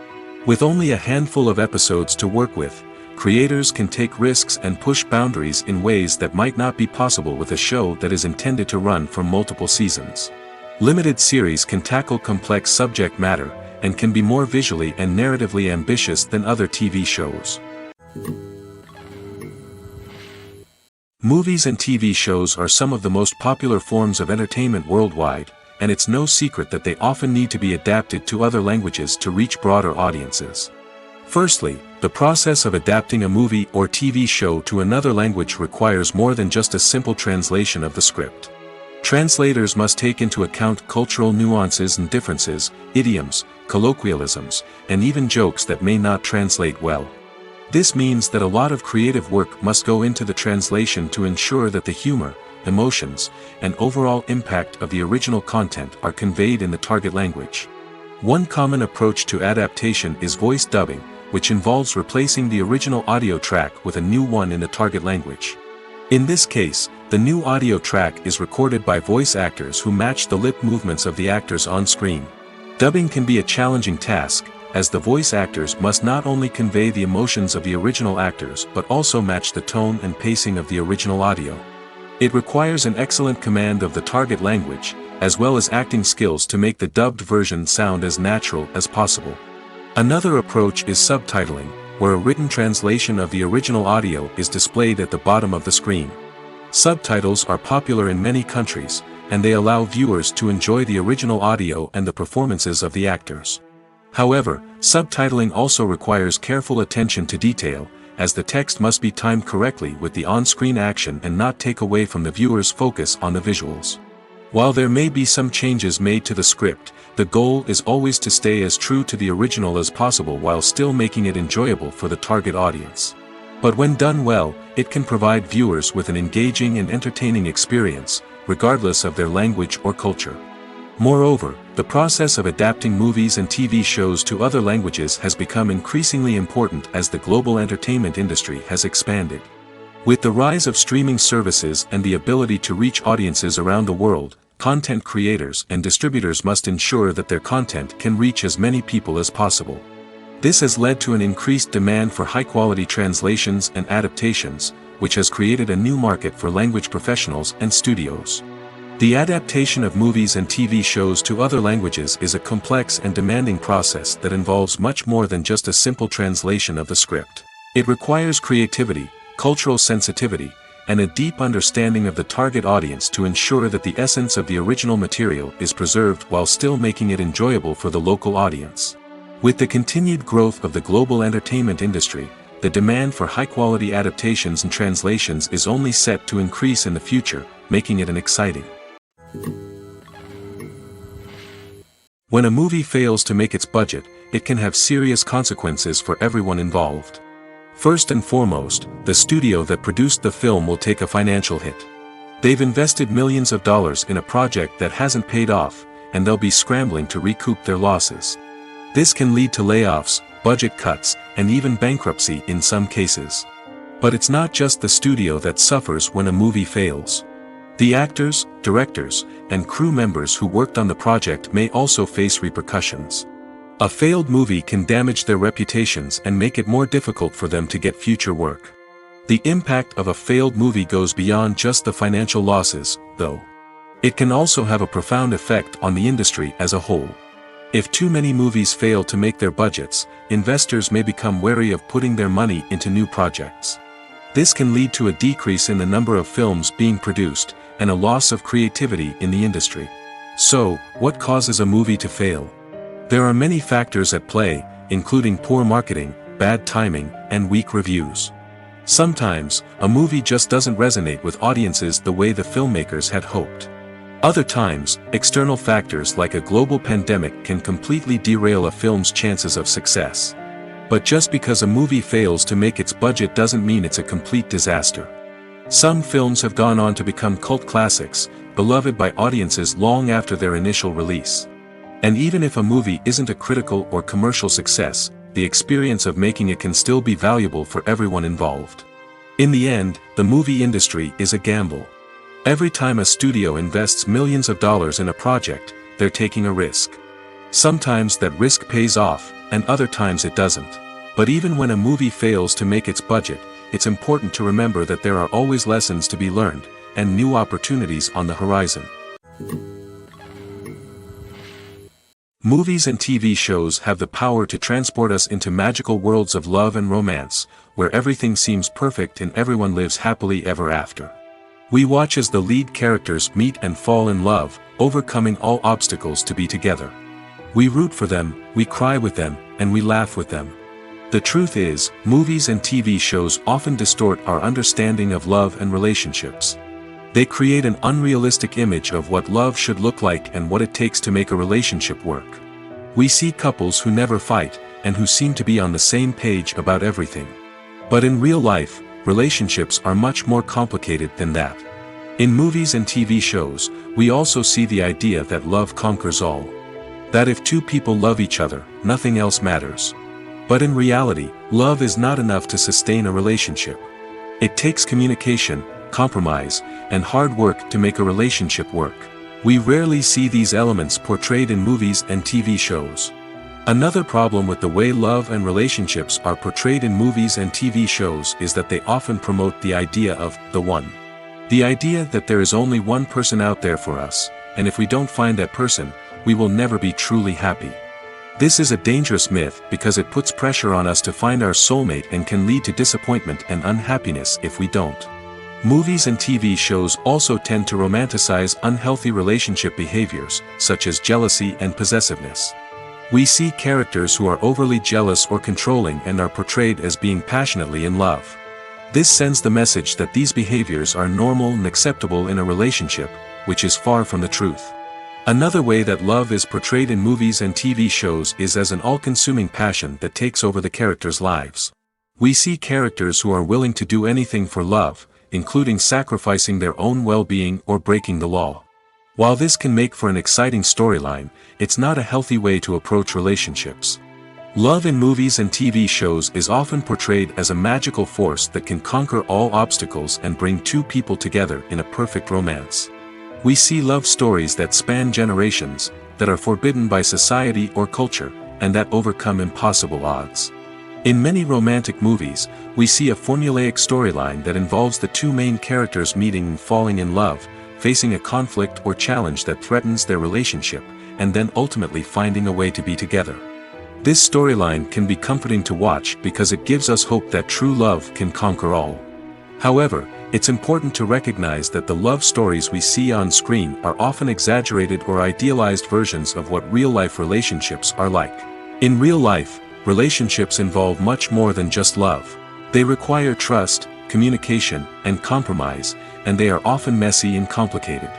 With only a handful of episodes to work with, creators can take risks and push boundaries in ways that might not be possible with a show that is intended to run for multiple seasons. Limited series can tackle complex subject matter, and can be more visually and narratively ambitious than other TV shows. Movies and TV shows are some of the most popular forms of entertainment worldwide, and it's no secret that they often need to be adapted to other languages to reach broader audiences. Firstly, the process of adapting a movie or TV show to another language requires more than just a simple translation of the script. Translators must take into account cultural nuances and differences, idioms, colloquialisms, and even jokes that may not translate well. This means that a lot of creative work must go into the translation to ensure that the humor, emotions, and overall impact of the original content are conveyed in the target language. One common approach to adaptation is voice dubbing, which involves replacing the original audio track with a new one in the target language. In this case, the new audio track is recorded by voice actors who match the lip movements of the actors on screen. Dubbing can be a challenging task, as the voice actors must not only convey the emotions of the original actors but also match the tone and pacing of the original audio. It requires an excellent command of the target language, as well as acting skills to make the dubbed version sound as natural as possible. Another approach is subtitling, where a written translation of the original audio is displayed at the bottom of the screen. Subtitles are popular in many countries, and they allow viewers to enjoy the original audio and the performances of the actors. However, subtitling also requires careful attention to detail, as the text must be timed correctly with the on-screen action and not take away from the viewer's focus on the visuals. While there may be some changes made to the script, the goal is always to stay as true to the original as possible while still making it enjoyable for the target audience. But when done well, it can provide viewers with an engaging and entertaining experience, regardless of their language or culture. Moreover, the process of adapting movies and TV shows to other languages has become increasingly important as the global entertainment industry has expanded. With the rise of streaming services and the ability to reach audiences around the world, content creators and distributors must ensure that their content can reach as many people as possible. This has led to an increased demand for high-quality translations and adaptations, which has created a new market for language professionals and studios. The adaptation of movies and TV shows to other languages is a complex and demanding process that involves much more than just a simple translation of the script. It requires creativity, cultural sensitivity, and a deep understanding of the target audience to ensure that the essence of the original material is preserved while still making it enjoyable for the local audience. With the continued growth of the global entertainment industry, the demand for high-quality adaptations and translations is only set to increase in the future, making it an exciting. When a movie fails to make its budget, it can have serious consequences for everyone involved. First and foremost, the studio that produced the film will take a financial hit. They've invested millions of dollars in a project that hasn't paid off, and they'll be scrambling to recoup their losses. This can lead to layoffs, budget cuts, and even bankruptcy in some cases. But it's not just the studio that suffers when a movie fails. The actors, directors, and crew members who worked on the project may also face repercussions. A failed movie can damage their reputations and make it more difficult for them to get future work. The impact of a failed movie goes beyond just the financial losses, though. It can also have a profound effect on the industry as a whole. If too many movies fail to make their budgets, investors may become wary of putting their money into new projects. This can lead to a decrease in the number of films being produced, and a loss of creativity in the industry. So, what causes a movie to fail? There are many factors at play, including poor marketing, bad timing, and weak reviews. Sometimes, a movie just doesn't resonate with audiences the way the filmmakers had hoped. Other times, external factors like a global pandemic can completely derail a film's chances of success. But just because a movie fails to make its budget doesn't mean it's a complete disaster. Some films have gone on to become cult classics, beloved by audiences long after their initial release. And even if a movie isn't a critical or commercial success, the experience of making it can still be valuable for everyone involved. In the end, the movie industry is a gamble. Every time a studio invests millions of dollars in a project, they're taking a risk. Sometimes that risk pays off, and other times it doesn't. But even when a movie fails to make its budget, it's important to remember that there are always lessons to be learned, and new opportunities on the horizon. Movies and TV shows have the power to transport us into magical worlds of love and romance, where everything seems perfect and everyone lives happily ever after. We watch as the lead characters meet and fall in love, overcoming all obstacles to be together. We root for them, we cry with them, and we laugh with them. The truth is, movies and TV shows often distort our understanding of love and relationships. They create an unrealistic image of what love should look like and what it takes to make a relationship work. We see couples who never fight, and who seem to be on the same page about everything. But in real life, relationships are much more complicated than that. In movies and TV shows, we also see the idea that love conquers all. That if two people love each other, nothing else matters. But in reality, love is not enough to sustain a relationship. It takes communication, compromise, and hard work to make a relationship work. We rarely see these elements portrayed in movies and TV shows. Another problem with the way love and relationships are portrayed in movies and TV shows is that they often promote the idea of the one. The idea that there is only one person out there for us, and if we don't find that person, we will never be truly happy. This is a dangerous myth because it puts pressure on us to find our soulmate and can lead to disappointment and unhappiness if we don't. Movies and TV shows also tend to romanticize unhealthy relationship behaviors, such as jealousy and possessiveness. We see characters who are overly jealous or controlling and are portrayed as being passionately in love. This sends the message that these behaviors are normal and acceptable in a relationship, which is far from the truth. Another way that love is portrayed in movies and TV shows is as an all-consuming passion that takes over the characters' lives. We see characters who are willing to do anything for love, including sacrificing their own well-being or breaking the law. While this can make for an exciting storyline, it's not a healthy way to approach relationships. Love in movies and TV shows is often portrayed as a magical force that can conquer all obstacles and bring two people together in a perfect romance. We see love stories that span generations, that are forbidden by society or culture, and that overcome impossible odds. In many romantic movies, we see a formulaic storyline that involves the two main characters meeting and falling in love, facing a conflict or challenge that threatens their relationship, and then ultimately finding a way to be together. This storyline can be comforting to watch because it gives us hope that true love can conquer all. However, it's important to recognize that the love stories we see on screen are often exaggerated or idealized versions of what real-life relationships are like. In real life, relationships involve much more than just love. They require trust, communication, and compromise, and they are often messy and complicated.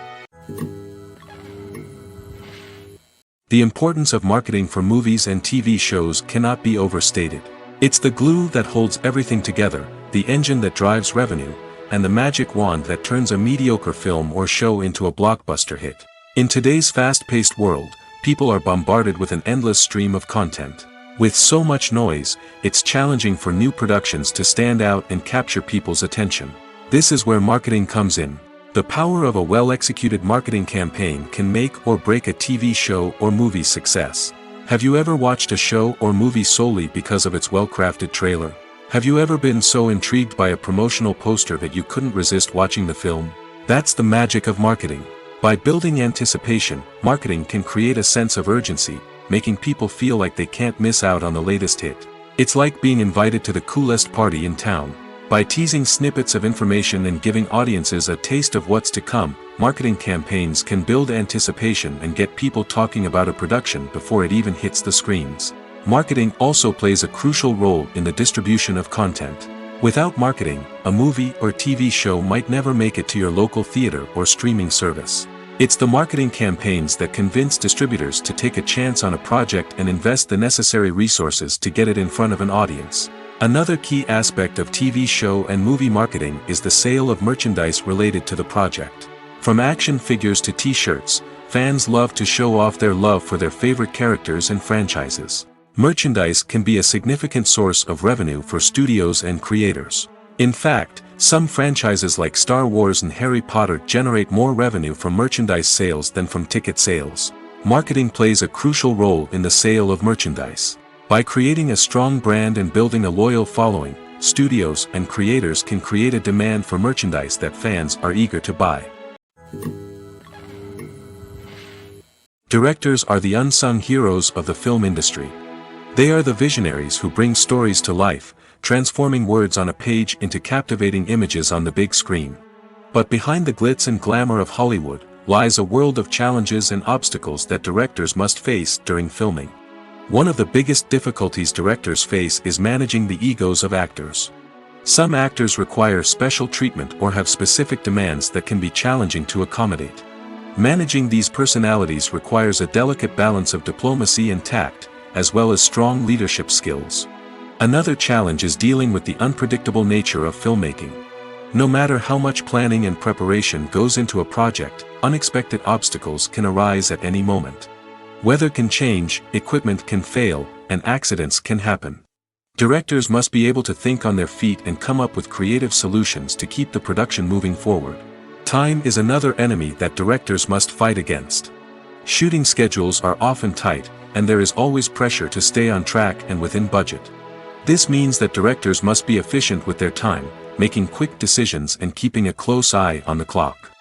The importance of marketing for movies and TV shows cannot be overstated. It's the glue that holds everything together, the engine that drives revenue, and the magic wand that turns a mediocre film or show into a blockbuster hit. In today's fast-paced world, people are bombarded with an endless stream of content. With so much noise, it's challenging for new productions to stand out and capture people's attention. This is where marketing comes in. The power of a well-executed marketing campaign can make or break a TV show or movie's success. Have you ever watched a show or movie solely because of its well-crafted trailer? Have you ever been so intrigued by a promotional poster that you couldn't resist watching the film? That's the magic of marketing. By building anticipation, marketing can create a sense of urgency, making people feel like they can't miss out on the latest hit. It's like being invited to the coolest party in town. By teasing snippets of information and giving audiences a taste of what's to come, marketing campaigns can build anticipation and get people talking about a production before it even hits the screens. Marketing also plays a crucial role in the distribution of content. Without marketing, a movie or TV show might never make it to your local theater or streaming service. It's the marketing campaigns that convince distributors to take a chance on a project and invest the necessary resources to get it in front of an audience. Another key aspect of TV show and movie marketing is the sale of merchandise related to the project. From action figures to t-shirts, fans love to show off their love for their favorite characters and franchises. Merchandise can be a significant source of revenue for studios and creators. In fact, some franchises like Star Wars and Harry Potter generate more revenue from merchandise sales than from ticket sales. Marketing plays a crucial role in the sale of merchandise. By creating a strong brand and building a loyal following, studios and creators can create a demand for merchandise that fans are eager to buy. Directors are the unsung heroes of the film industry. They are the visionaries who bring stories to life, transforming words on a page into captivating images on the big screen. But behind the glitz and glamour of Hollywood, lies a world of challenges and obstacles that directors must face during filming. One of the biggest difficulties directors face is managing the egos of actors. Some actors require special treatment or have specific demands that can be challenging to accommodate. Managing these personalities requires a delicate balance of diplomacy and tact, as well as strong leadership skills. Another challenge is dealing with the unpredictable nature of filmmaking. No matter how much planning and preparation goes into a project, unexpected obstacles can arise at any moment. Weather can change, equipment can fail, and accidents can happen. Directors must be able to think on their feet and come up with creative solutions to keep the production moving forward. Time is another enemy that directors must fight against. Shooting schedules are often tight, and there is always pressure to stay on track and within budget. This means that directors must be efficient with their time, making quick decisions and keeping a close eye on the clock.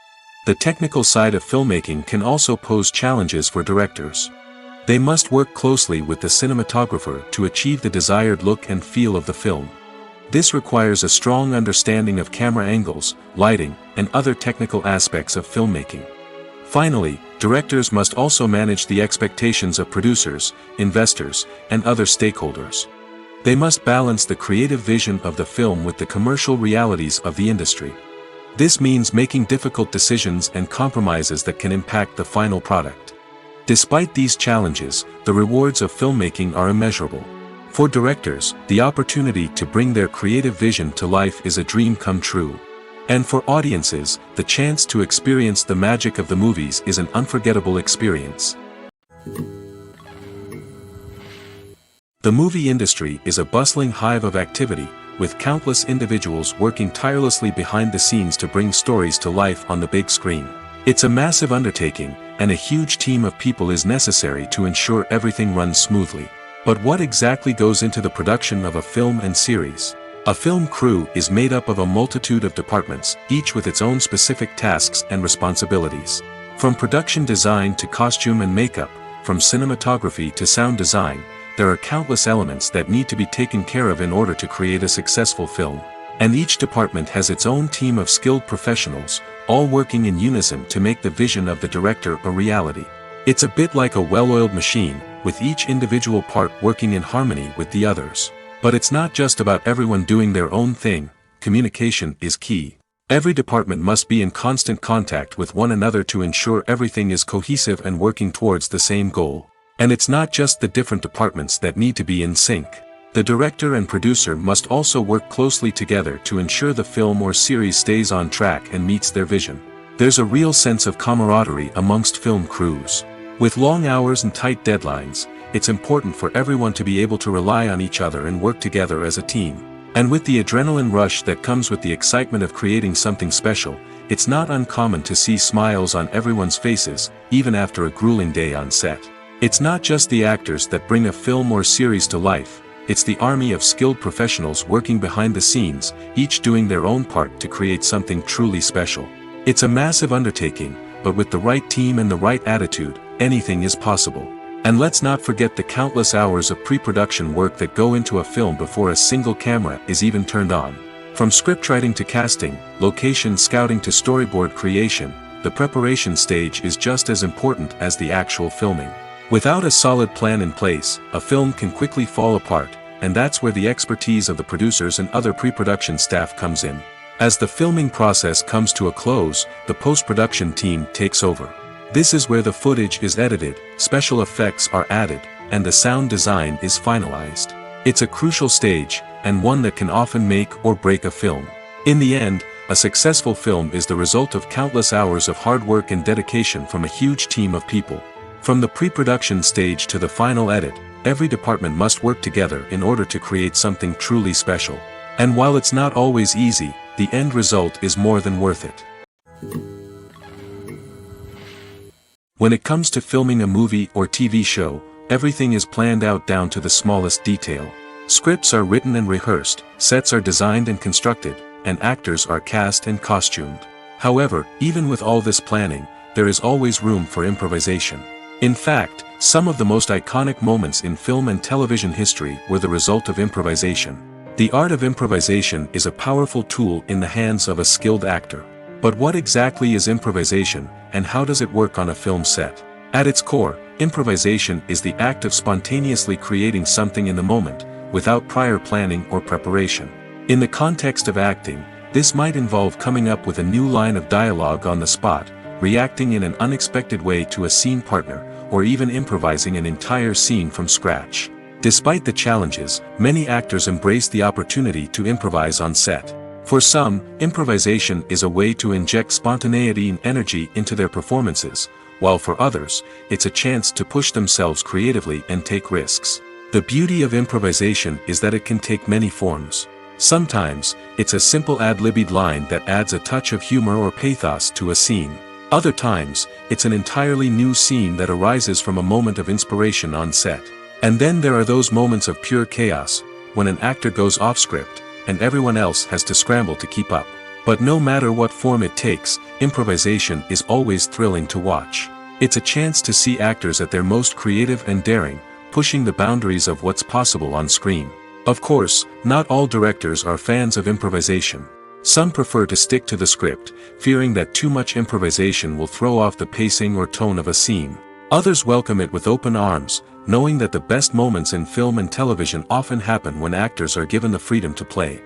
The technical side of filmmaking can also pose challenges for directors. They must work closely with the cinematographer to achieve the desired look and feel of the film. This requires a strong understanding of camera angles, lighting, and other technical aspects of filmmaking. Finally, directors must also manage the expectations of producers, investors, and other stakeholders. They must balance the creative vision of the film with the commercial realities of the industry. This means making difficult decisions and compromises that can impact the final product. Despite these challenges, the rewards of filmmaking are immeasurable. For directors, the opportunity to bring their creative vision to life is a dream come true. And for audiences, the chance to experience the magic of the movies is an unforgettable experience. The movie industry is a bustling hive of activity, with countless individuals working tirelessly behind the scenes to bring stories to life on the big screen. It's a massive undertaking, and a huge team of people is necessary to ensure everything runs smoothly. But what exactly goes into the production of a film and series? A film crew is made up of a multitude of departments, each with its own specific tasks and responsibilities. From production design to costume and makeup, from cinematography to sound design, there are countless elements that need to be taken care of in order to create a successful film. And each department has its own team of skilled professionals, all working in unison to make the vision of the director a reality. It's a bit like a well-oiled machine, with each individual part working in harmony with the others. But it's not just about everyone doing their own thing. Communication is key. Every department must be in constant contact with one another to ensure everything is cohesive and working towards the same goal. And it's not just the different departments that need to be in sync. The director and producer must also work closely together to ensure the film or series stays on track and meets their vision. There's a real sense of camaraderie amongst film crews. With long hours and tight deadlines, it's important for everyone to be able to rely on each other and work together as a team. And with the adrenaline rush that comes with the excitement of creating something special, it's not uncommon to see smiles on everyone's faces, even after a grueling day on set. It's not just the actors that bring a film or series to life, it's the army of skilled professionals working behind the scenes, each doing their own part to create something truly special. It's a massive undertaking, but with the right team and the right attitude, anything is possible. And let's not forget the countless hours of pre-production work that go into a film before a single camera is even turned on. From scriptwriting to casting, location scouting to storyboard creation, the preparation stage is just as important as the actual filming. Without a solid plan in place, a film can quickly fall apart, and that's where the expertise of the producers and other pre-production staff comes in. As the filming process comes to a close, the post-production team takes over. This is where the footage is edited, special effects are added, and the sound design is finalized. It's a crucial stage, and one that can often make or break a film. In the end, a successful film is the result of countless hours of hard work and dedication from a huge team of people. From the pre-production stage to the final edit, every department must work together in order to create something truly special. And while it's not always easy, the end result is more than worth it. When it comes to filming a movie or TV show, everything is planned out down to the smallest detail. Scripts are written and rehearsed, sets are designed and constructed, and actors are cast and costumed. However, even with all this planning, there is always room for improvisation. In fact, some of the most iconic moments in film and television history were the result of improvisation. The art of improvisation is a powerful tool in the hands of a skilled actor. But what exactly is improvisation, and how does it work on a film set? At its core, improvisation is the act of spontaneously creating something in the moment, without prior planning or preparation. In the context of acting, this might involve coming up with a new line of dialogue on the spot, reacting in an unexpected way to a scene partner, or even improvising an entire scene from scratch. Despite the challenges, many actors embrace the opportunity to improvise on set. For some, improvisation is a way to inject spontaneity and energy into their performances, while for others, it's a chance to push themselves creatively and take risks. The beauty of improvisation is that it can take many forms. Sometimes, it's a simple ad-libbed line that adds a touch of humor or pathos to a scene. Other times, it's an entirely new scene that arises from a moment of inspiration on set. And then there are those moments of pure chaos, when an actor goes off script, and everyone else has to scramble to keep up. But no matter what form it takes, improvisation is always thrilling to watch. It's a chance to see actors at their most creative and daring, pushing the boundaries of what's possible on screen. Of course, not all directors are fans of improvisation. Some prefer to stick to the script, fearing that too much improvisation will throw off the pacing or tone of a scene. Others welcome it with open arms, knowing that the best moments in film and television often happen when actors are given the freedom to play.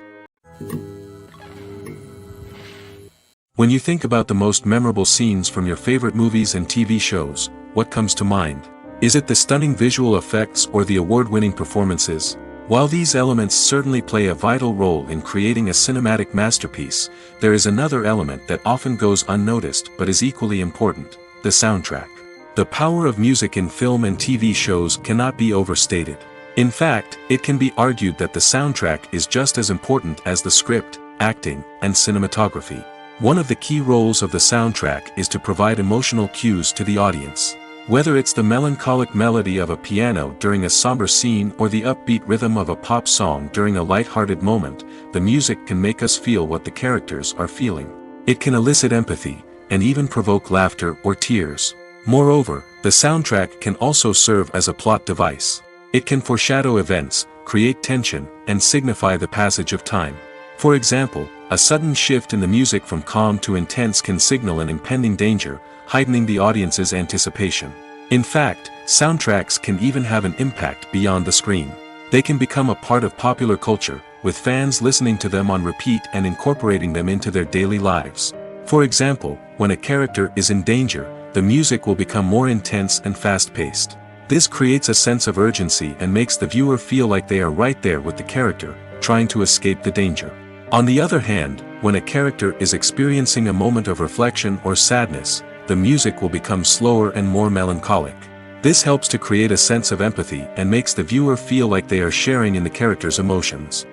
When you think about the most memorable scenes from your favorite movies and TV shows, what comes to mind? Is it the stunning visual effects or the award-winning performances? While these elements certainly play a vital role in creating a cinematic masterpiece, there is another element that often goes unnoticed but is equally important: the soundtrack. The power of music in film and TV shows cannot be overstated. In fact, it can be argued that the soundtrack is just as important as the script, acting, and cinematography. One of the key roles of the soundtrack is to provide emotional cues to the audience. Whether it's the melancholic melody of a piano during a somber scene or the upbeat rhythm of a pop song during a light-hearted moment, the music can make us feel what the characters are feeling. It can elicit empathy, and even provoke laughter or tears. Moreover, the soundtrack can also serve as a plot device. It can foreshadow events, create tension, and signify the passage of time. For example, a sudden shift in the music from calm to intense can signal an impending danger, heightening the audience's anticipation. In fact, soundtracks can even have an impact beyond the screen. They can become a part of popular culture, with fans listening to them on repeat and incorporating them into their daily lives. For example, when a character is in danger, the music will become more intense and fast-paced. This creates a sense of urgency and makes the viewer feel like they are right there with the character, trying to escape the danger. On the other hand, when a character is experiencing a moment of reflection or sadness, the music will become slower and more melancholic. This helps to create a sense of empathy and makes the viewer feel like they are sharing in the character's emotions.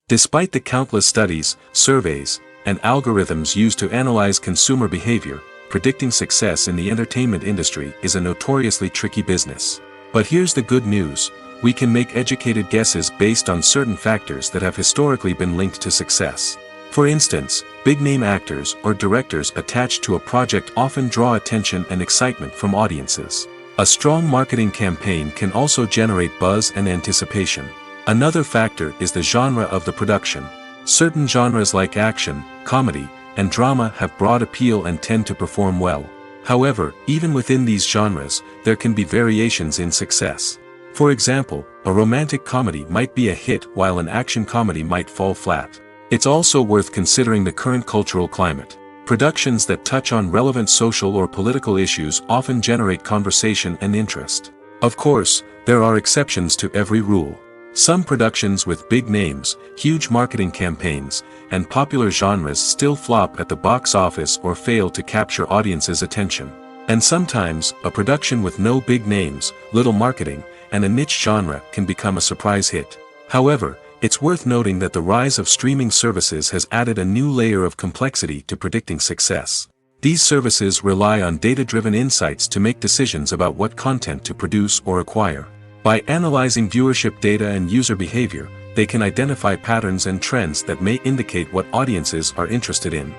Despite the countless studies, surveys, and algorithms used to analyze consumer behavior, predicting success in the entertainment industry is a notoriously tricky business. But here's the good news: we can make educated guesses based on certain factors that have historically been linked to success. For instance, big-name actors or directors attached to a project often draw attention and excitement from audiences. A strong marketing campaign can also generate buzz and anticipation. Another factor is the genre of the production. Certain genres like action, comedy, and drama have broad appeal and tend to perform well. However, even within these genres, there can be variations in success. For example, a romantic comedy might be a hit while an action comedy might fall flat. It's also worth considering the current cultural climate. Productions that touch on relevant social or political issues often generate conversation and interest. Of course, there are exceptions to every rule. Some productions with big names, huge marketing campaigns, and popular genres still flop at the box office or fail to capture audiences' attention. And sometimes, a production with no big names, little marketing, and a niche genre can become a surprise hit. However, it's worth noting that the rise of streaming services has added a new layer of complexity to predicting success. These services rely on data-driven insights to make decisions about what content to produce or acquire. By analyzing viewership data and user behavior, they can identify patterns and trends that may indicate what audiences are interested in.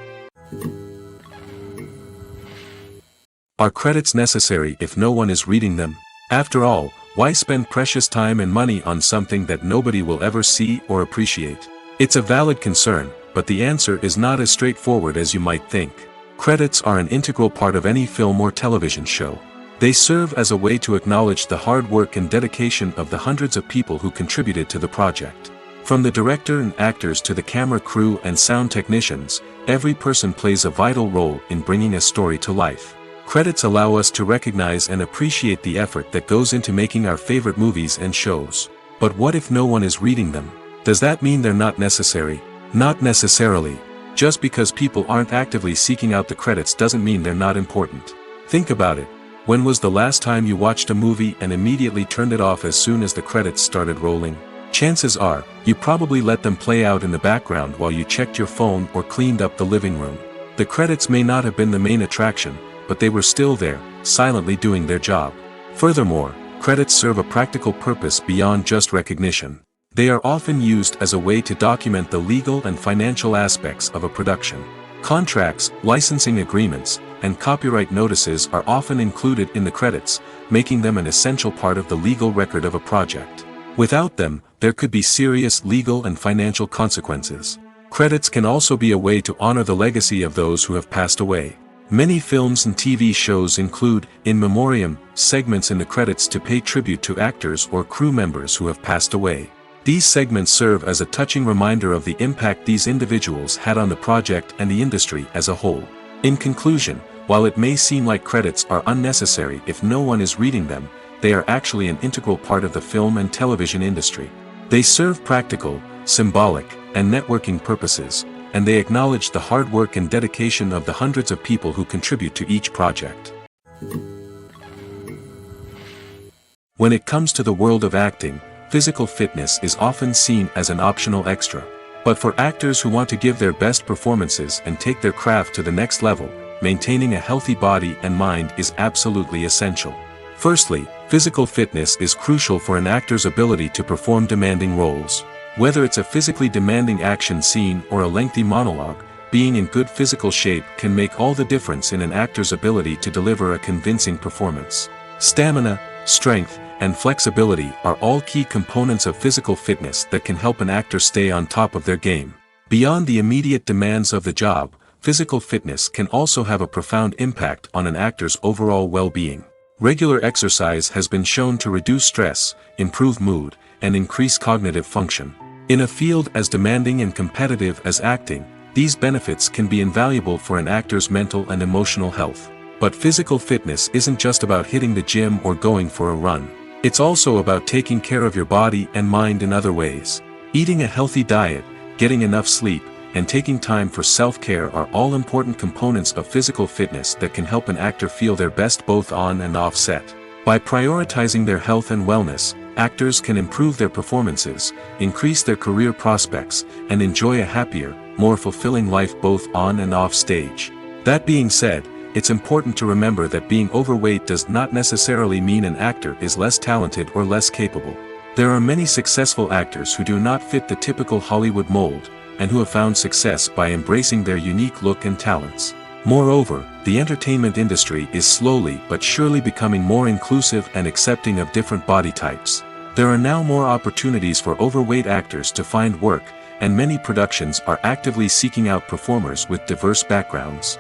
Are credits necessary if no one is reading them? After all, why spend precious time and money on something that nobody will ever see or appreciate? It's a valid concern, but the answer is not as straightforward as you might think. Credits are an integral part of any film or television show. They serve as a way to acknowledge the hard work and dedication of the hundreds of people who contributed to the project. From the director and actors to the camera crew and sound technicians, every person plays a vital role in bringing a story to life. Credits allow us to recognize and appreciate the effort that goes into making our favorite movies and shows. But what if no one is reading them? Does that mean they're not necessary? Not necessarily. Just because people aren't actively seeking out the credits doesn't mean they're not important. Think about it. When was the last time you watched a movie and immediately turned it off as soon as the credits started rolling? Chances are, you probably let them play out in the background while you checked your phone or cleaned up the living room. The credits may not have been the main attraction, but they were still there, silently doing their job. Furthermore, credits serve a practical purpose beyond just recognition. They are often used as a way to document the legal and financial aspects of a production. Contracts, licensing agreements, and copyright notices are often included in the credits, making them an essential part of the legal record of a project. Without them, there could be serious legal and financial consequences. Credits can also be a way to honor the legacy of those who have passed away. Many films and TV shows include, in memoriam, segments in the credits to pay tribute to actors or crew members who have passed away. These segments serve as a touching reminder of the impact these individuals had on the project and the industry as a whole. In conclusion, while it may seem like credits are unnecessary if no one is reading them, they are actually an integral part of the film and television industry. They serve practical, symbolic, and networking purposes, and they acknowledge the hard work and dedication of the hundreds of people who contribute to each project. When it comes to the world of acting, physical fitness is often seen as an optional extra. But for actors who want to give their best performances and take their craft to the next level, maintaining a healthy body and mind is absolutely essential. Firstly, physical fitness is crucial for an actor's ability to perform demanding roles. Whether it's a physically demanding action scene or a lengthy monologue, being in good physical shape can make all the difference in an actor's ability to deliver a convincing performance. Stamina, strength, and flexibility are all key components of physical fitness that can help an actor stay on top of their game. Beyond the immediate demands of the job, physical fitness can also have a profound impact on an actor's overall well-being. Regular exercise has been shown to reduce stress, improve mood, and increase cognitive function. In a field as demanding and competitive as acting, these benefits can be invaluable for an actor's mental and emotional health. But physical fitness isn't just about hitting the gym or going for a run. It's also about taking care of your body and mind in other ways. Eating a healthy diet, getting enough sleep, and taking time for self-care are all important components of physical fitness that can help an actor feel their best both on and off set. By prioritizing their health and wellness, actors can improve their performances, increase their career prospects, and enjoy a happier, more fulfilling life both on and off stage. That being said, it's important to remember that being overweight does not necessarily mean an actor is less talented or less capable. There are many successful actors who do not fit the typical Hollywood mold, and who have found success by embracing their unique look and talents. Moreover, the entertainment industry is slowly but surely becoming more inclusive and accepting of different body types. There are now more opportunities for overweight actors to find work, and many productions are actively seeking out performers with diverse backgrounds.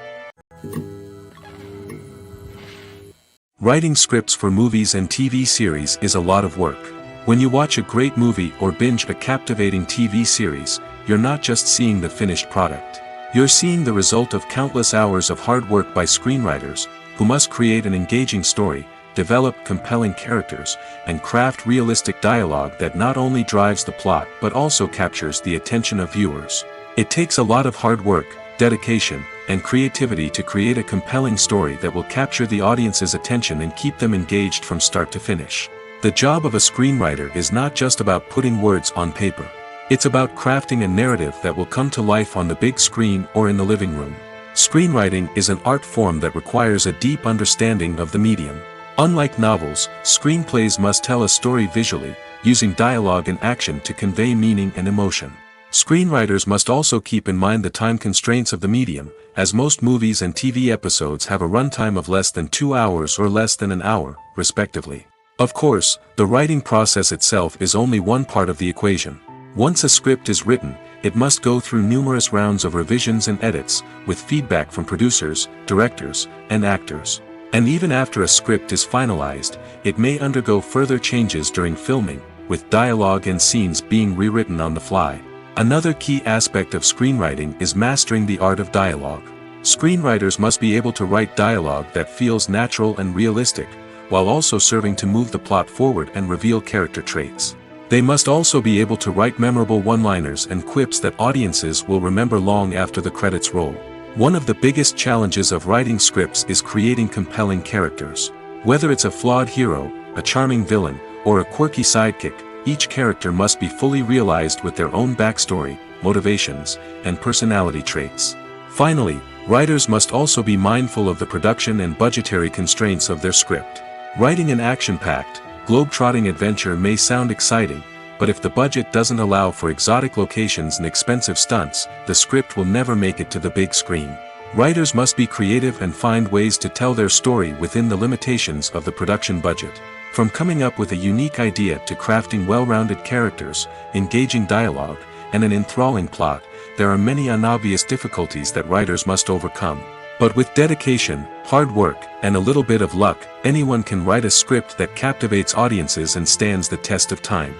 Writing scripts for movies and TV series is a lot of work. When you watch a great movie or binge a captivating TV series, you're not just seeing the finished product. You're seeing the result of countless hours of hard work by screenwriters, who must create an engaging story, develop compelling characters, and craft realistic dialogue that not only drives the plot but also captures the attention of viewers. It takes a lot of hard work, dedication, and creativity to create a compelling story that will capture the audience's attention and keep them engaged from start to finish. The job of a screenwriter is not just about putting words on paper. It's about crafting a narrative that will come to life on the big screen or in the living room. Screenwriting is an art form that requires a deep understanding of the medium. Unlike novels, screenplays must tell a story visually, using dialogue and action to convey meaning and emotion. Screenwriters must also keep in mind the time constraints of the medium, as most movies and TV episodes have a runtime of less than 2 hours or less than an hour, respectively. Of course, the writing process itself is only one part of the equation. Once a script is written, it must go through numerous rounds of revisions and edits, with feedback from producers, directors, and actors. And even after a script is finalized, it may undergo further changes during filming, with dialogue and scenes being rewritten on the fly. Another key aspect of screenwriting is mastering the art of dialogue. Screenwriters must be able to write dialogue that feels natural and realistic, while also serving to move the plot forward and reveal character traits. They must also be able to write memorable one-liners and quips that audiences will remember long after the credits roll. One of the biggest challenges of writing scripts is creating compelling characters. Whether it's a flawed hero, a charming villain, or a quirky sidekick, each character must be fully realized with their own backstory, motivations, and personality traits. Finally, writers must also be mindful of the production and budgetary constraints of their script. Writing an action-packed, globe-trotting adventure may sound exciting, but if the budget doesn't allow for exotic locations and expensive stunts, the script will never make it to the big screen. Writers must be creative and find ways to tell their story within the limitations of the production budget. From coming up with a unique idea to crafting well-rounded characters, engaging dialogue, and an enthralling plot, there are many unobvious difficulties that writers must overcome. But with dedication, hard work, and a little bit of luck, anyone can write a script that captivates audiences and stands the test of time.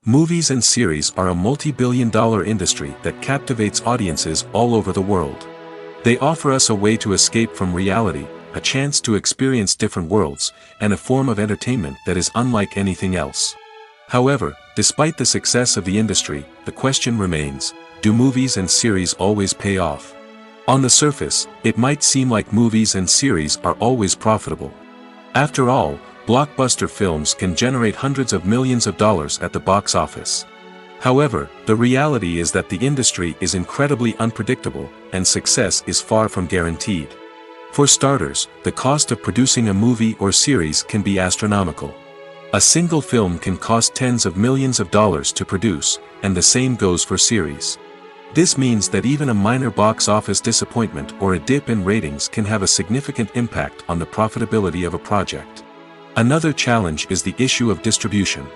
Movies and series are a multi-billion-dollar industry that captivates audiences all over the world. They offer us a way to escape from reality, a chance to experience different worlds, and a form of entertainment that is unlike anything else. However, despite the success of the industry, the question remains, do movies and series always pay off? On the surface, it might seem like movies and series are always profitable. After all, blockbuster films can generate hundreds of millions of dollars at the box office. However, the reality is that the industry is incredibly unpredictable, and success is far from guaranteed. For starters, the cost of producing a movie or series can be astronomical. A single film can cost tens of millions of dollars to produce, and the same goes for series. This means that even a minor box office disappointment or a dip in ratings can have a significant impact on the profitability of a project. Another challenge is the issue of distribution.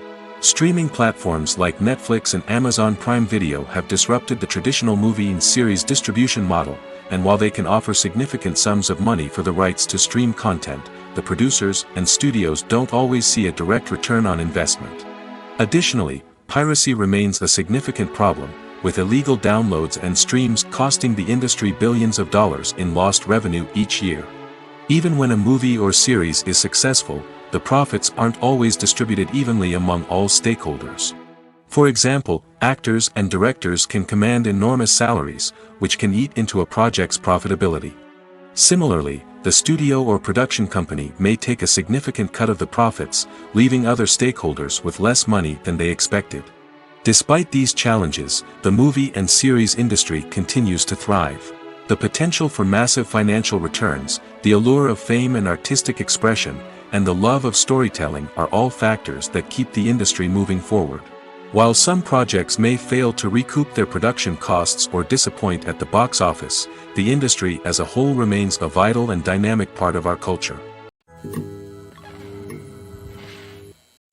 Streaming platforms like Netflix and Amazon Prime Video have disrupted the traditional movie and series distribution model, and while they can offer significant sums of money for the rights to stream content, the producers and studios don't always see a direct return on investment. Additionally, piracy remains a significant problem, with illegal downloads and streams costing the industry billions of dollars in lost revenue each year. Even when a movie or series is successful, the profits aren't always distributed evenly among all stakeholders. For example, actors and directors can command enormous salaries, which can eat into a project's profitability. Similarly, the studio or production company may take a significant cut of the profits, leaving other stakeholders with less money than they expected. Despite these challenges, the movie and series industry continues to thrive. The potential for massive financial returns, the allure of fame and artistic expression, and the love of storytelling are all factors that keep the industry moving forward. While some projects may fail to recoup their production costs or disappoint at the box office, the industry as a whole remains a vital and dynamic part of our culture.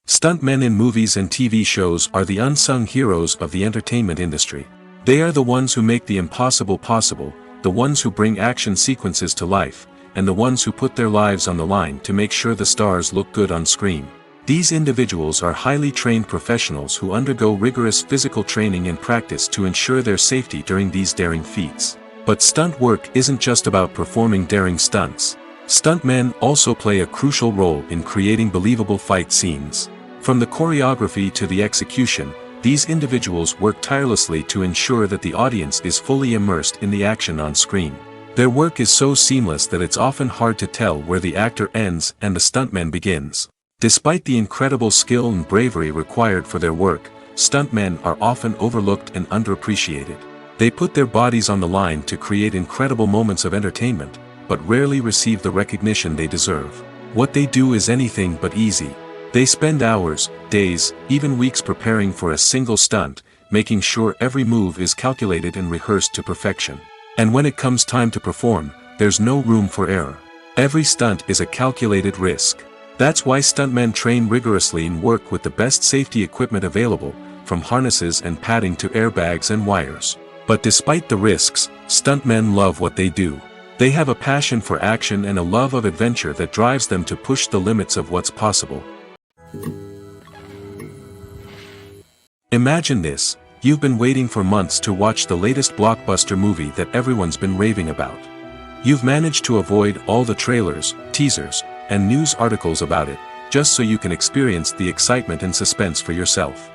Stuntmen in movies and TV shows are the unsung heroes of the entertainment industry. They are the ones who make the impossible possible, the ones who bring action sequences to life, and the ones who put their lives on the line to make sure the stars look good on screen. These individuals are highly trained professionals who undergo rigorous physical training and practice to ensure their safety during these daring feats. But stunt work isn't just about performing daring stunts. Stuntmen also play a crucial role in creating believable fight scenes. From the choreography to the execution, these individuals work tirelessly to ensure that the audience is fully immersed in the action on screen. Their work is so seamless that it's often hard to tell where the actor ends and the stuntman begins. Despite the incredible skill and bravery required for their work, stuntmen are often overlooked and underappreciated. They put their bodies on the line to create incredible moments of entertainment, but rarely receive the recognition they deserve. What they do is anything but easy. They spend hours, days, even weeks preparing for a single stunt, making sure every move is calculated and rehearsed to perfection. And when it comes time to perform, there's no room for error. Every stunt is a calculated risk. That's why stuntmen train rigorously and work with the best safety equipment available, from harnesses and padding to airbags and wires. But despite the risks, stuntmen love what they do. They have a passion for action and a love of adventure that drives them to push the limits of what's possible. Imagine this: you've been waiting for months to watch the latest blockbuster movie that everyone's been raving about. You've managed to avoid all the trailers, teasers, and news articles about it, just so you can experience the excitement and suspense for yourself.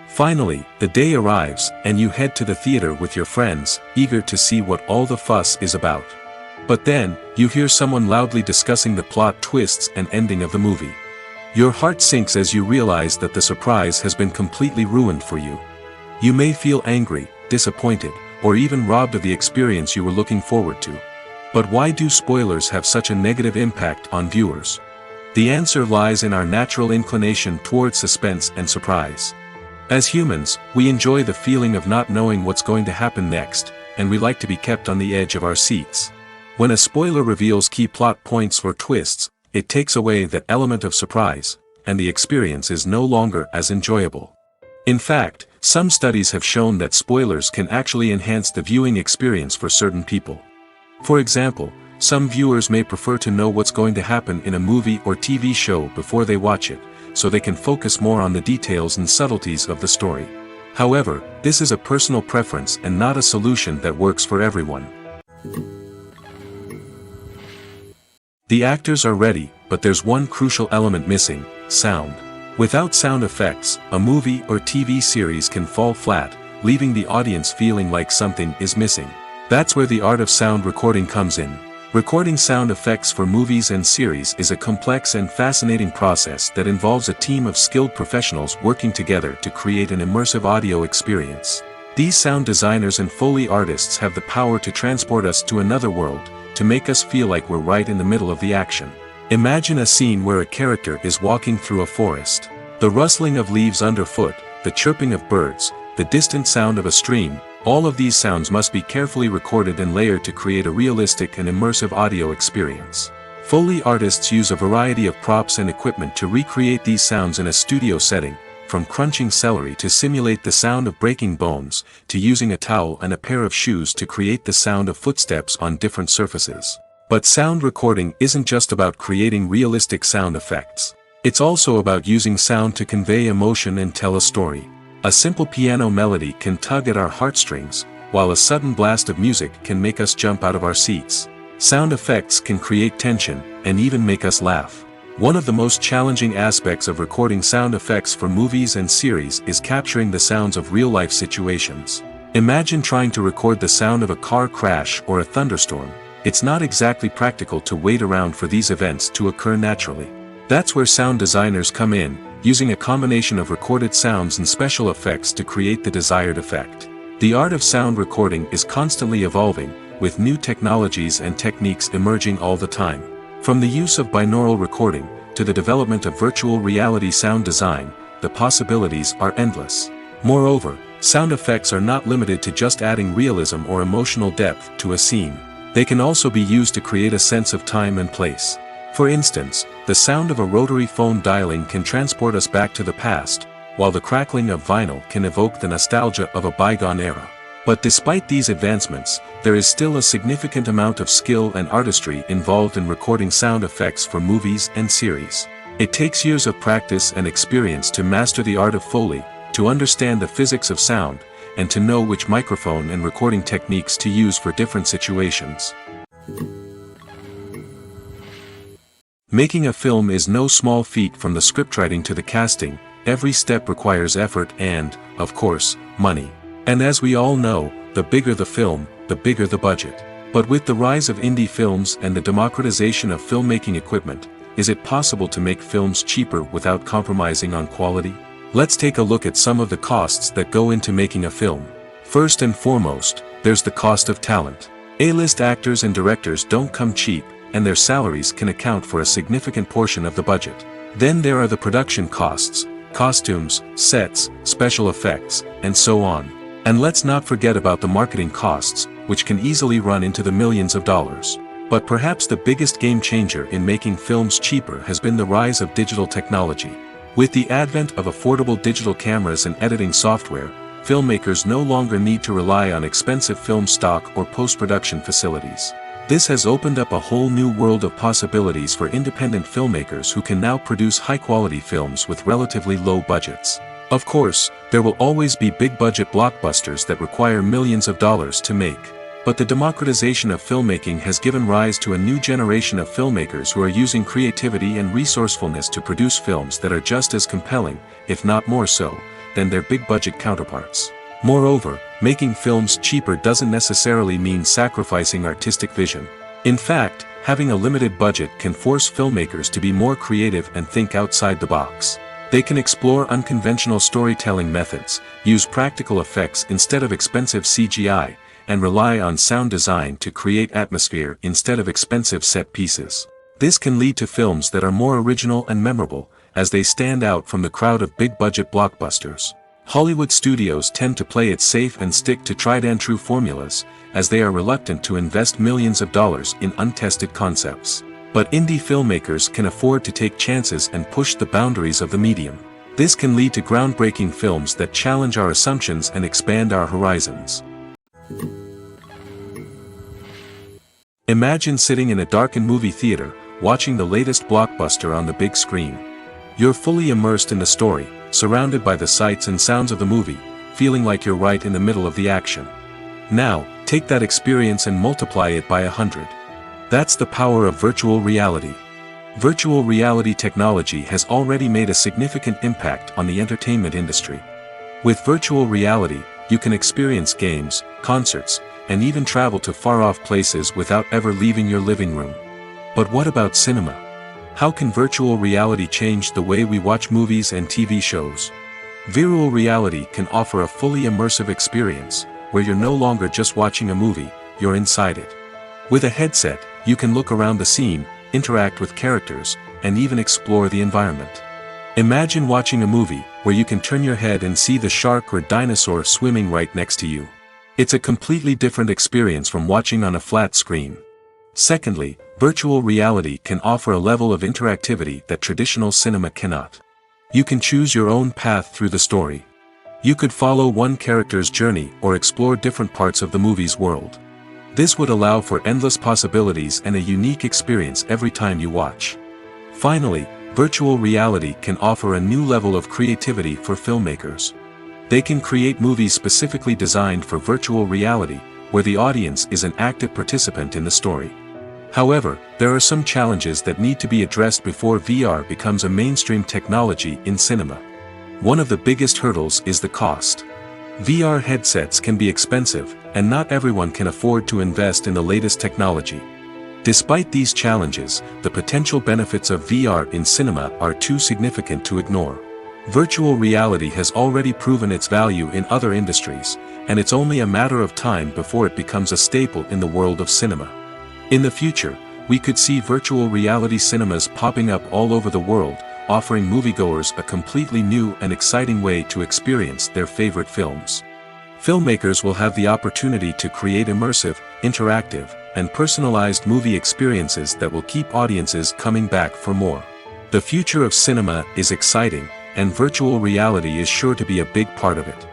Finally, the day arrives, and you head to the theater with your friends, eager to see what all the fuss is about. But then, you hear someone loudly discussing the plot twists and ending of the movie. Your heart sinks as you realize that the surprise has been completely ruined for you. You may feel angry, disappointed, or even robbed of the experience you were looking forward to. But why do spoilers have such a negative impact on viewers? The answer lies in our natural inclination towards suspense and surprise. As humans, we enjoy the feeling of not knowing what's going to happen next, and we like to be kept on the edge of our seats. When a spoiler reveals key plot points or twists, it takes away that element of surprise, and the experience is no longer as enjoyable. In fact, some studies have shown that spoilers can actually enhance the viewing experience for certain people. For example, some viewers may prefer to know what's going to happen in a movie or TV show before they watch it, so they can focus more on the details and subtleties of the story. However, this is a personal preference and not a solution that works for everyone. The actors are ready, but there's one crucial element missing: sound. Without sound effects, a movie or TV series can fall flat, leaving the audience feeling like something is missing. That's where the art of sound recording comes in. Recording sound effects for movies and series is a complex and fascinating process that involves a team of skilled professionals working together to create an immersive audio experience. These sound designers and Foley artists have the power to transport us to another world, to make us feel like we're right in the middle of the action. Imagine a scene where a character is walking through a forest. The rustling of leaves underfoot, the chirping of birds, the distant sound of a stream, all of these sounds must be carefully recorded and layered to create a realistic and immersive audio experience. Foley artists use a variety of props and equipment to recreate these sounds in a studio setting, from crunching celery to simulate the sound of breaking bones, to using a towel and a pair of shoes to create the sound of footsteps on different surfaces. But sound recording isn't just about creating realistic sound effects. It's also about using sound to convey emotion and tell a story. A simple piano melody can tug at our heartstrings, while a sudden blast of music can make us jump out of our seats. Sound effects can create tension, and even make us laugh. One of the most challenging aspects of recording sound effects for movies and series is capturing the sounds of real-life situations. Imagine trying to record the sound of a car crash or a thunderstorm. It's not exactly practical to wait around for these events to occur naturally. That's where sound designers come in, using a combination of recorded sounds and special effects to create the desired effect. The art of sound recording is constantly evolving, with new technologies and techniques emerging all the time. From the use of binaural recording, to the development of virtual reality sound design, the possibilities are endless. Moreover, sound effects are not limited to just adding realism or emotional depth to a scene. They can also be used to create a sense of time and place. For instance, the sound of a rotary phone dialing can transport us back to the past, while the crackling of vinyl can evoke the nostalgia of a bygone era. But despite these advancements, there is still a significant amount of skill and artistry involved in recording sound effects for movies and series. It takes years of practice and experience to master the art of Foley, to understand the physics of sound, and to know which microphone and recording techniques to use for different situations. Making a film is no small feat. From the scriptwriting to the casting, every step requires effort and, of course, money. And as we all know, the bigger the film, the bigger the budget. But with the rise of indie films and the democratization of filmmaking equipment, is it possible to make films cheaper without compromising on quality? Let's take a look at some of the costs that go into making a film. First and foremost, there's the cost of talent. A-list actors and directors don't come cheap, and their salaries can account for a significant portion of the budget. Then there are the production costs, costumes, sets, special effects, and so on. And let's not forget about the marketing costs, which can easily run into the millions of dollars. But perhaps the biggest game changer in making films cheaper has been the rise of digital technology. With the advent of affordable digital cameras and editing software, filmmakers no longer need to rely on expensive film stock or post-production facilities. This has opened up a whole new world of possibilities for independent filmmakers who can now produce high-quality films with relatively low budgets. Of course, there will always be big-budget blockbusters that require millions of dollars to make. But the democratization of filmmaking has given rise to a new generation of filmmakers who are using creativity and resourcefulness to produce films that are just as compelling, if not more so, than their big-budget counterparts. Moreover, making films cheaper doesn't necessarily mean sacrificing artistic vision. In fact, having a limited budget can force filmmakers to be more creative and think outside the box. They can explore unconventional storytelling methods, use practical effects instead of expensive CGI, and rely on sound design to create atmosphere instead of expensive set pieces. This can lead to films that are more original and memorable, as they stand out from the crowd of big-budget blockbusters. Hollywood studios tend to play it safe and stick to tried-and-true formulas, as they are reluctant to invest millions of dollars in untested concepts. But indie filmmakers can afford to take chances and push the boundaries of the medium. This can lead to groundbreaking films that challenge our assumptions and expand our horizons. Imagine sitting in a darkened movie theater, watching the latest blockbuster on the big screen. You're fully immersed in the story, surrounded by the sights and sounds of the movie, feeling like you're right in the middle of the action. Now, take that experience and multiply it by 100. That's the power of virtual reality. Virtual reality technology has already made a significant impact on the entertainment industry. With virtual reality, you can experience games, concerts, and even travel to far-off places without ever leaving your living room. But what about cinema? How can virtual reality change the way we watch movies and TV shows? Virtual reality can offer a fully immersive experience, where you're no longer just watching a movie, you're inside it. With a headset, you can look around the scene, interact with characters, and even explore the environment. Imagine watching a movie, where you can turn your head and see the shark or dinosaur swimming right next to you. It's a completely different experience from watching on a flat screen. Secondly, virtual reality can offer a level of interactivity that traditional cinema cannot. You can choose your own path through the story. You could follow one character's journey or explore different parts of the movie's world. This would allow for endless possibilities and a unique experience every time you watch. Finally, virtual reality can offer a new level of creativity for filmmakers. They can create movies specifically designed for virtual reality, where the audience is an active participant in the story. However, there are some challenges that need to be addressed before VR becomes a mainstream technology in cinema. One of the biggest hurdles is the cost. VR headsets can be expensive, and not everyone can afford to invest in the latest technology. Despite these challenges, the potential benefits of VR in cinema are too significant to ignore. Virtual reality has already proven its value in other industries, and it's only a matter of time before it becomes a staple in the world of cinema. In the future, we could see virtual reality cinemas popping up all over the world, offering moviegoers a completely new and exciting way to experience their favorite films. Filmmakers will have the opportunity to create immersive, interactive, and personalized movie experiences that will keep audiences coming back for more. The future of cinema is exciting, and virtual reality is sure to be a big part of it.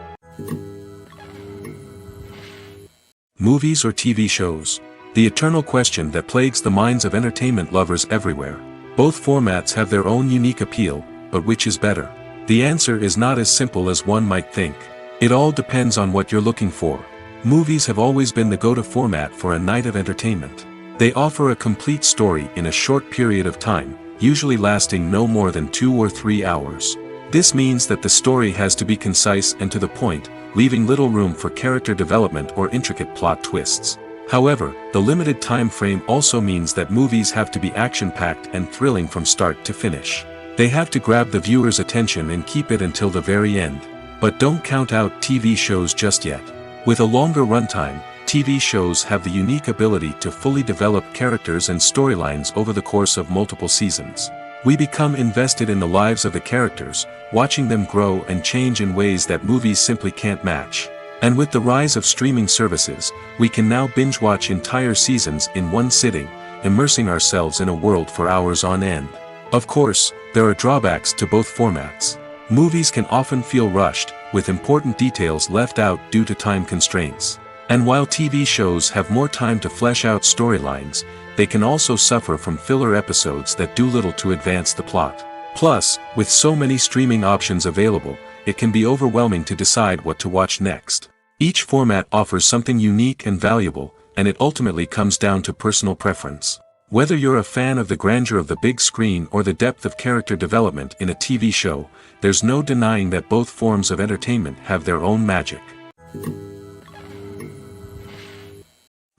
Movies or TV shows? The eternal question that plagues the minds of entertainment lovers everywhere. Both formats have their own unique appeal, but which is better? The answer is not as simple as one might think. It all depends on what you're looking for. Movies have always been the go-to format for a night of entertainment. They offer a complete story in a short period of time, usually lasting no more than 2 or 3 hours. This means that the story has to be concise and to the point, leaving little room for character development or intricate plot twists. However, the limited time frame also means that movies have to be action-packed and thrilling from start to finish. They have to grab the viewer's attention and keep it until the very end. But don't count out TV shows just yet. With a longer runtime, TV shows have the unique ability to fully develop characters and storylines over the course of multiple seasons. We become invested in the lives of the characters, watching them grow and change in ways that movies simply can't match. And with the rise of streaming services, we can now binge-watch entire seasons in one sitting, immersing ourselves in a world for hours on end. Of course, there are drawbacks to both formats. Movies can often feel rushed, with important details left out due to time constraints. And while TV shows have more time to flesh out storylines, they can also suffer from filler episodes that do little to advance the plot. Plus, with so many streaming options available, it can be overwhelming to decide what to watch next. Each format offers something unique and valuable, and it ultimately comes down to personal preference. Whether you're a fan of the grandeur of the big screen or the depth of character development in a TV show, there's no denying that both forms of entertainment have their own magic.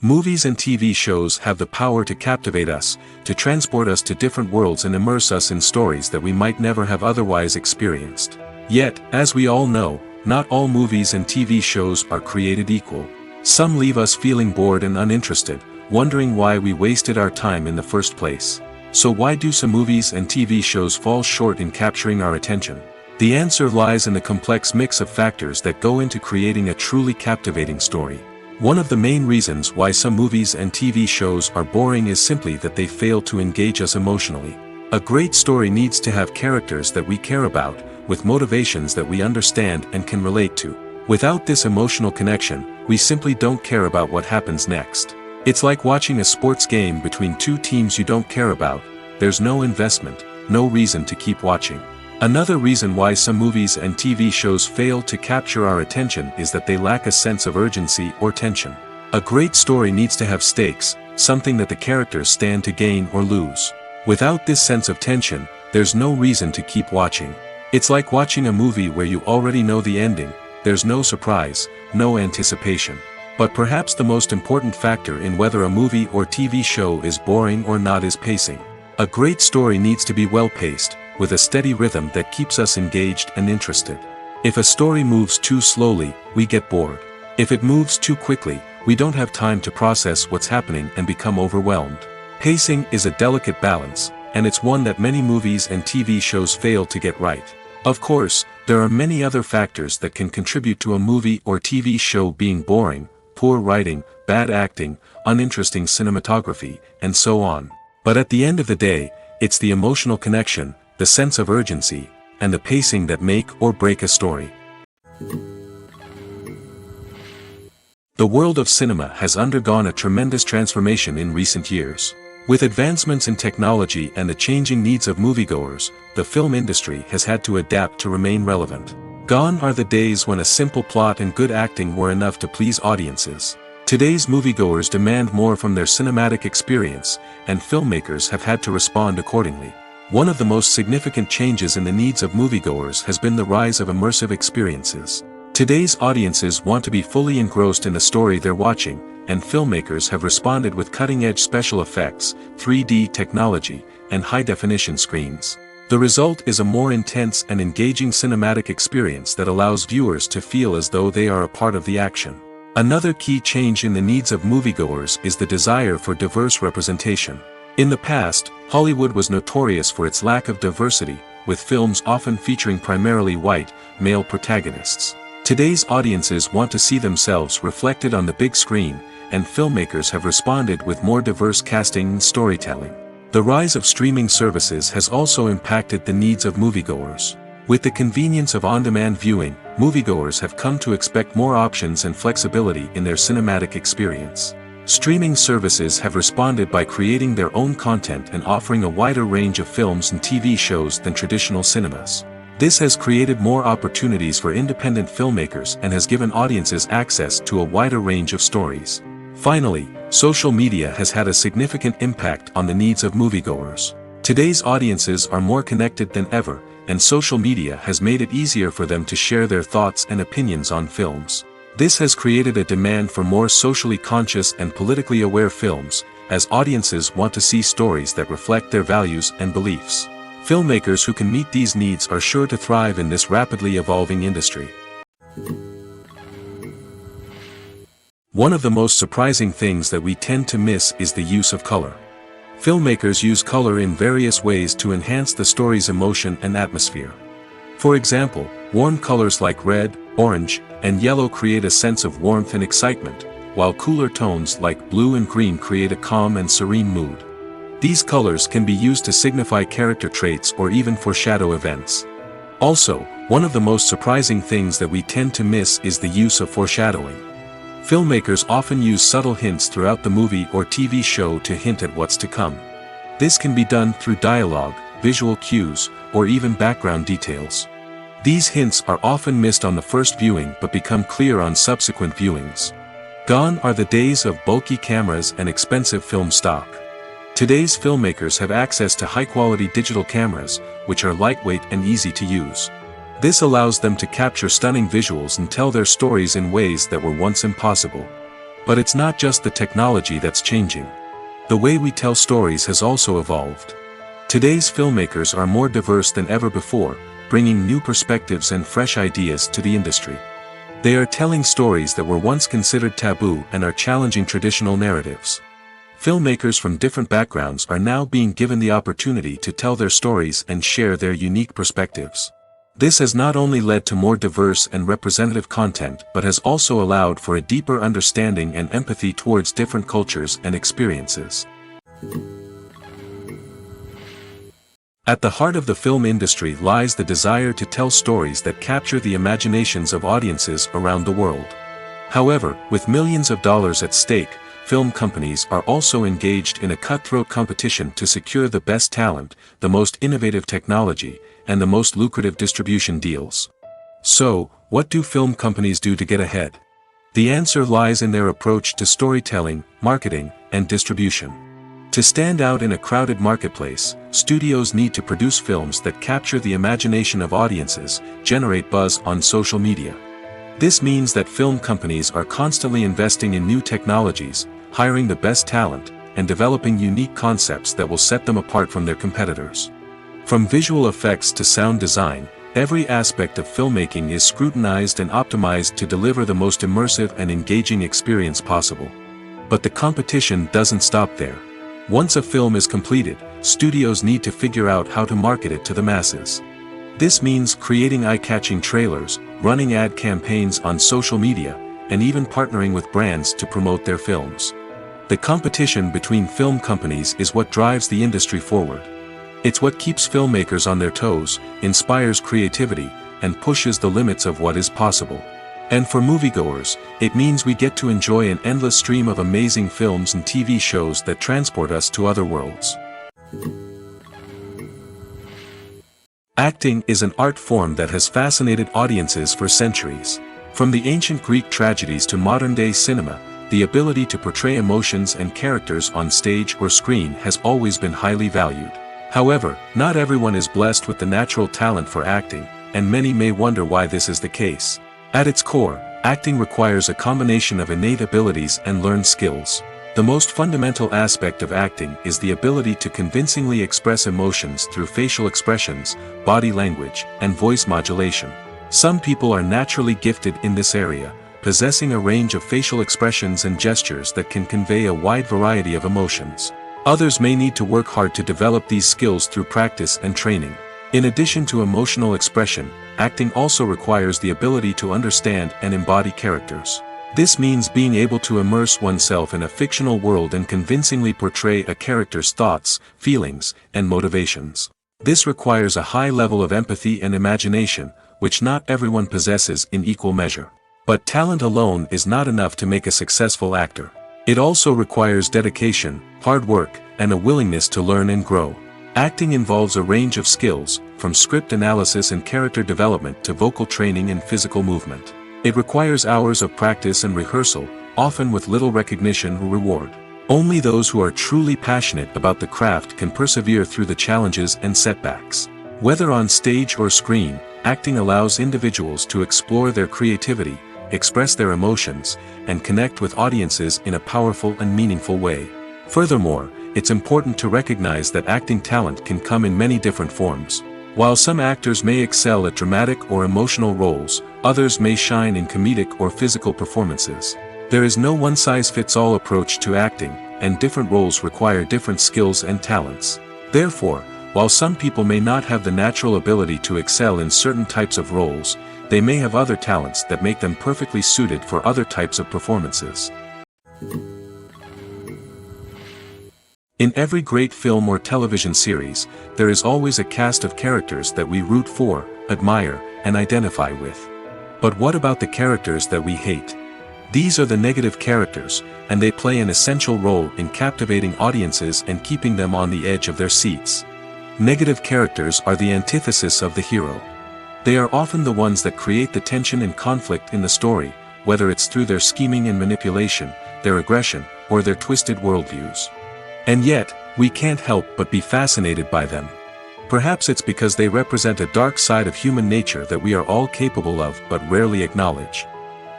Movies and TV shows have the power to captivate us, to transport us to different worlds and immerse us in stories that we might never have otherwise experienced. Yet, as we all know, not all movies and TV shows are created equal. Some leave us feeling bored and uninterested, wondering why we wasted our time in the first place. So why do some movies and TV shows fall short in capturing our attention? The answer lies in the complex mix of factors that go into creating a truly captivating story. One of the main reasons why some movies and TV shows are boring is simply that they fail to engage us emotionally. A great story needs to have characters that we care about, with motivations that we understand and can relate to. Without this emotional connection, we simply don't care about what happens next. It's like watching a sports game between two teams you don't care about. There's no investment, no reason to keep watching. Another reason why some movies and TV shows fail to capture our attention is that they lack a sense of urgency or tension. A great story needs to have stakes, something that the characters stand to gain or lose. Without this sense of tension, there's no reason to keep watching. It's like watching a movie where you already know the ending, there's no surprise, no anticipation. But perhaps the most important factor in whether a movie or TV show is boring or not is pacing. A great story needs to be well-paced, with a steady rhythm that keeps us engaged and interested. If a story moves too slowly, we get bored. If it moves too quickly, we don't have time to process what's happening and become overwhelmed. Pacing is a delicate balance, and it's one that many movies and TV shows fail to get right. Of course, there are many other factors that can contribute to a movie or TV show being boring: poor writing, bad acting, uninteresting cinematography, and so on. But at the end of the day, it's the emotional connection, the sense of urgency, and the pacing that make or break a story. The world of cinema has undergone a tremendous transformation in recent years. With advancements in technology and the changing needs of moviegoers, the film industry has had to adapt to remain relevant. Gone are the days when a simple plot and good acting were enough to please audiences. Today's moviegoers demand more from their cinematic experience, and filmmakers have had to respond accordingly. One of the most significant changes in the needs of moviegoers has been the rise of immersive experiences. Today's audiences want to be fully engrossed in the story they're watching, and filmmakers have responded with cutting-edge special effects, 3D technology, and high-definition screens. The result is a more intense and engaging cinematic experience that allows viewers to feel as though they are a part of the action. Another key change in the needs of moviegoers is the desire for diverse representation. In the past, Hollywood was notorious for its lack of diversity, with films often featuring primarily white, male protagonists. Today's audiences want to see themselves reflected on the big screen, and filmmakers have responded with more diverse casting and storytelling. The rise of streaming services has also impacted the needs of moviegoers. With the convenience of on-demand viewing, moviegoers have come to expect more options and flexibility in their cinematic experience. Streaming services have responded by creating their own content and offering a wider range of films and TV shows than traditional cinemas. This has created more opportunities for independent filmmakers and has given audiences access to a wider range of stories. Finally, social media has had a significant impact on the needs of moviegoers. Today's audiences are more connected than ever, and social media has made it easier for them to share their thoughts and opinions on films. This has created a demand for more socially conscious and politically aware films, as audiences want to see stories that reflect their values and beliefs. Filmmakers who can meet these needs are sure to thrive in this rapidly evolving industry. One of the most surprising things that we tend to miss is the use of color. Filmmakers use color in various ways to enhance the story's emotion and atmosphere. For example, warm colors like red, orange, and yellow create a sense of warmth and excitement, while cooler tones like blue and green create a calm and serene mood. These colors can be used to signify character traits or even foreshadow events. Also, one of the most surprising things that we tend to miss is the use of foreshadowing. Filmmakers often use subtle hints throughout the movie or TV show to hint at what's to come. This can be done through dialogue, visual cues, or even background details. These hints are often missed on the first viewing but become clear on subsequent viewings. Gone are the days of bulky cameras and expensive film stock. Today's filmmakers have access to high-quality digital cameras, which are lightweight and easy to use. This allows them to capture stunning visuals and tell their stories in ways that were once impossible. But it's not just the technology that's changing. The way we tell stories has also evolved. Today's filmmakers are more diverse than ever before, bringing new perspectives and fresh ideas to the industry. They are telling stories that were once considered taboo and are challenging traditional narratives. Filmmakers from different backgrounds are now being given the opportunity to tell their stories and share their unique perspectives. This has not only led to more diverse and representative content but has also allowed for a deeper understanding and empathy towards different cultures and experiences. At the heart of the film industry lies the desire to tell stories that capture the imaginations of audiences around the world. However, with millions of dollars at stake, film companies are also engaged in a cutthroat competition to secure the best talent, the most innovative technology, and the most lucrative distribution deals. So, what do film companies do to get ahead? The answer lies in their approach to storytelling, marketing, and distribution. To stand out in a crowded marketplace, studios need to produce films that capture the imagination of audiences, generate buzz on social media. This means that film companies are constantly investing in new technologies, hiring the best talent, and developing unique concepts that will set them apart from their competitors. From visual effects to sound design, every aspect of filmmaking is scrutinized and optimized to deliver the most immersive and engaging experience possible. But the competition doesn't stop there. Once a film is completed, studios need to figure out how to market it to the masses. This means creating eye-catching trailers, running ad campaigns on social media, and even partnering with brands to promote their films. The competition between film companies is what drives the industry forward. It's what keeps filmmakers on their toes, inspires creativity, and pushes the limits of what is possible. And for moviegoers, it means we get to enjoy an endless stream of amazing films and TV shows that transport us to other worlds. Acting is an art form that has fascinated audiences for centuries. From the ancient Greek tragedies to modern-day cinema, the ability to portray emotions and characters on stage or screen has always been highly valued. However, not everyone is blessed with the natural talent for acting, and many may wonder why this is the case. At its core, acting requires a combination of innate abilities and learned skills. The most fundamental aspect of acting is the ability to convincingly express emotions through facial expressions, body language, and voice modulation. Some people are naturally gifted in this area, possessing a range of facial expressions and gestures that can convey a wide variety of emotions. Others may need to work hard to develop these skills through practice and training. In addition to emotional expression, acting also requires the ability to understand and embody characters. This means being able to immerse oneself in a fictional world and convincingly portray a character's thoughts, feelings, and motivations. This requires a high level of empathy and imagination, which not everyone possesses in equal measure. But talent alone is not enough to make a successful actor. It also requires dedication, hard work, and a willingness to learn and grow. Acting involves a range of skills, from script analysis and character development to vocal training and physical movement. It requires hours of practice and rehearsal, often with little recognition or reward. Only those who are truly passionate about the craft can persevere through the challenges and setbacks. Whether on stage or screen, acting allows individuals to explore their creativity, express their emotions, and connect with audiences in a powerful and meaningful way. Furthermore, it's important to recognize that acting talent can come in many different forms. While some actors may excel at dramatic or emotional roles, others may shine in comedic or physical performances. There is no one-size-fits-all approach to acting, and different roles require different skills and talents. Therefore, while some people may not have the natural ability to excel in certain types of roles, they may have other talents that make them perfectly suited for other types of performances. In every great film or television series, there is always a cast of characters that we root for, admire, and identify with. But what about the characters that we hate? These are the negative characters, and they play an essential role in captivating audiences and keeping them on the edge of their seats. Negative characters are the antithesis of the hero. They are often the ones that create the tension and conflict in the story, whether it's through their scheming and manipulation, their aggression, or their twisted worldviews. And yet, we can't help but be fascinated by them. Perhaps it's because they represent a dark side of human nature that we are all capable of but rarely acknowledge.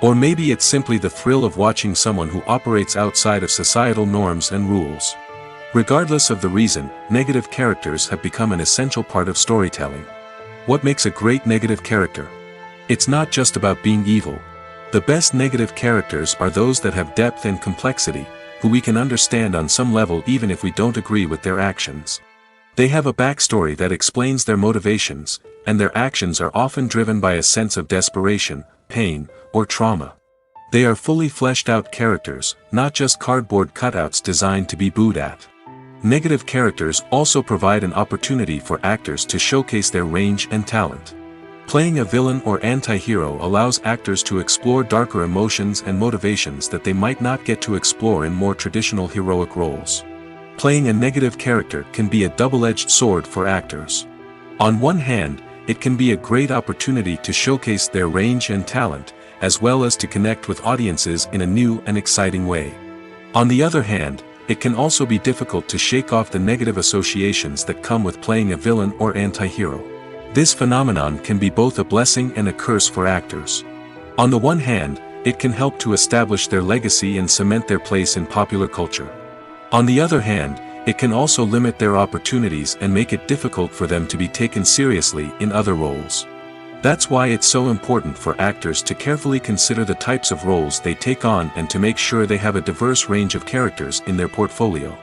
Or maybe it's simply the thrill of watching someone who operates outside of societal norms and rules. Regardless of the reason, negative characters have become an essential part of storytelling. What makes a great negative character? It's not just about being evil. The best negative characters are those that have depth and complexity, who we can understand on some level even if we don't agree with their actions. They have a backstory that explains their motivations, and their actions are often driven by a sense of desperation, pain, or trauma. They are fully fleshed out characters, not just cardboard cutouts designed to be booed at. Negative characters also provide an opportunity for actors to showcase their range and talent. Playing a villain or anti-hero allows actors to explore darker emotions and motivations that they might not get to explore in more traditional heroic roles. Playing a negative character can be a double-edged sword for actors. On one hand, it can be a great opportunity to showcase their range and talent, as well as to connect with audiences in a new and exciting way. On the other hand, it can also be difficult to shake off the negative associations that come with playing a villain or anti-hero. This phenomenon can be both a blessing and a curse for actors. On the one hand, it can help to establish their legacy and cement their place in popular culture. On the other hand, it can also limit their opportunities and make it difficult for them to be taken seriously in other roles. That's why it's so important for actors to carefully consider the types of roles they take on and to make sure they have a diverse range of characters in their portfolio.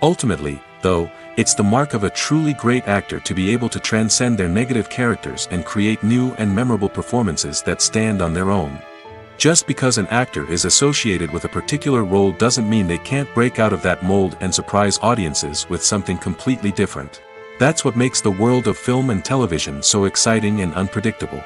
Ultimately, though, it's the mark of a truly great actor to be able to transcend their negative characters and create new and memorable performances that stand on their own. Just because an actor is associated with a particular role doesn't mean they can't break out of that mold and surprise audiences with something completely different. That's what makes the world of film and television so exciting and unpredictable.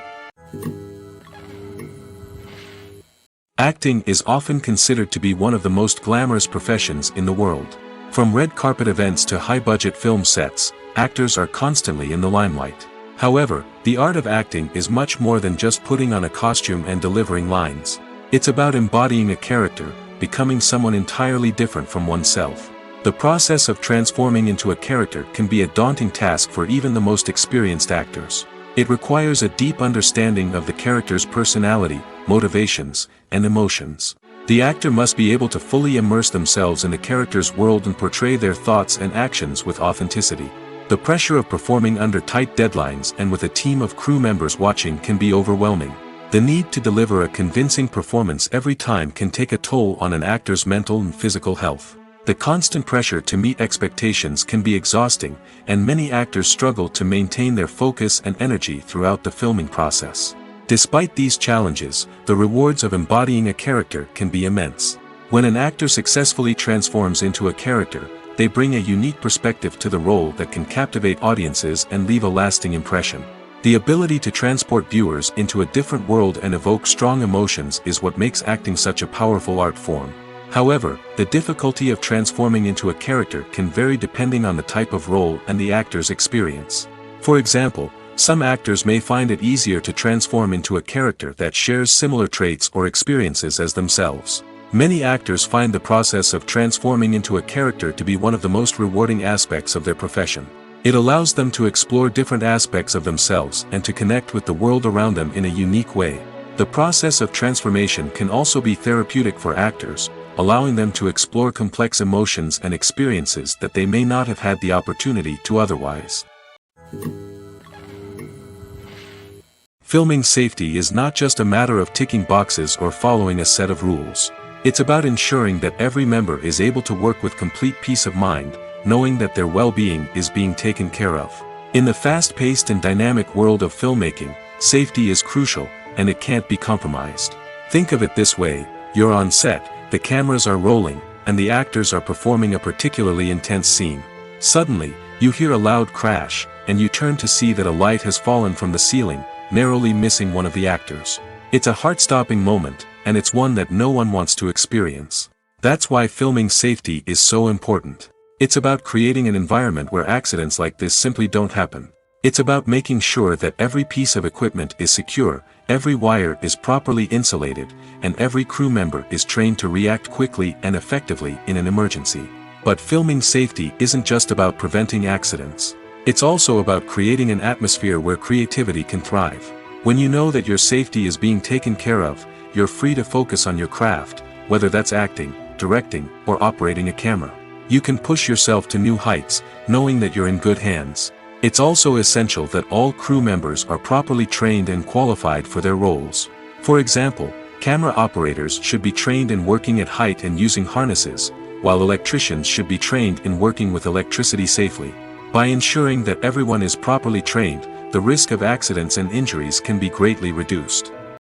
Acting is often considered to be one of the most glamorous professions in the world. From red carpet events to high-budget film sets, actors are constantly in the limelight. However, the art of acting is much more than just putting on a costume and delivering lines. It's about embodying a character, becoming someone entirely different from oneself. The process of transforming into a character can be a daunting task for even the most experienced actors. It requires a deep understanding of the character's personality, motivations, and emotions. The actor must be able to fully immerse themselves in the character's world and portray their thoughts and actions with authenticity. The pressure of performing under tight deadlines and with a team of crew members watching can be overwhelming. The need to deliver a convincing performance every time can take a toll on an actor's mental and physical health. The constant pressure to meet expectations can be exhausting, and many actors struggle to maintain their focus and energy throughout the filming process. Despite these challenges, the rewards of embodying a character can be immense. When an actor successfully transforms into a character, they bring a unique perspective to the role that can captivate audiences and leave a lasting impression. The ability to transport viewers into a different world and evoke strong emotions is what makes acting such a powerful art form. However, the difficulty of transforming into a character can vary depending on the type of role and the actor's experience. For example, some actors may find it easier to transform into a character that shares similar traits or experiences as themselves. Many actors find the process of transforming into a character to be one of the most rewarding aspects of their profession. It allows them to explore different aspects of themselves and to connect with the world around them in a unique way. The process of transformation can also be therapeutic for actors, allowing them to explore complex emotions and experiences that they may not have had the opportunity to otherwise. Filming safety is not just a matter of ticking boxes or following a set of rules. It's about ensuring that every member is able to work with complete peace of mind, knowing that their well-being is being taken care of. In the fast-paced and dynamic world of filmmaking, safety is crucial, and it can't be compromised. Think of it this way: you're on set, the cameras are rolling, and the actors are performing a particularly intense scene. Suddenly, you hear a loud crash, and you turn to see that a light has fallen from the ceiling, narrowly missing one of the actors. It's a heart-stopping moment, and it's one that no one wants to experience. That's why filming safety is so important. It's about creating an environment where accidents like this simply don't happen. It's about making sure that every piece of equipment is secure, every wire is properly insulated, and every crew member is trained to react quickly and effectively in an emergency. But filming safety isn't just about preventing accidents. It's also about creating an atmosphere where creativity can thrive. When you know that your safety is being taken care of, you're free to focus on your craft, whether that's acting, directing, or operating a camera. You can push yourself to new heights, knowing that you're in good hands. It's also essential that all crew members are properly trained and qualified for their roles. For example, camera operators should be trained in working at height and using harnesses, while electricians should be trained in working with electricity safely. By ensuring that everyone is properly trained, the risk of accidents and injuries can be greatly reduced.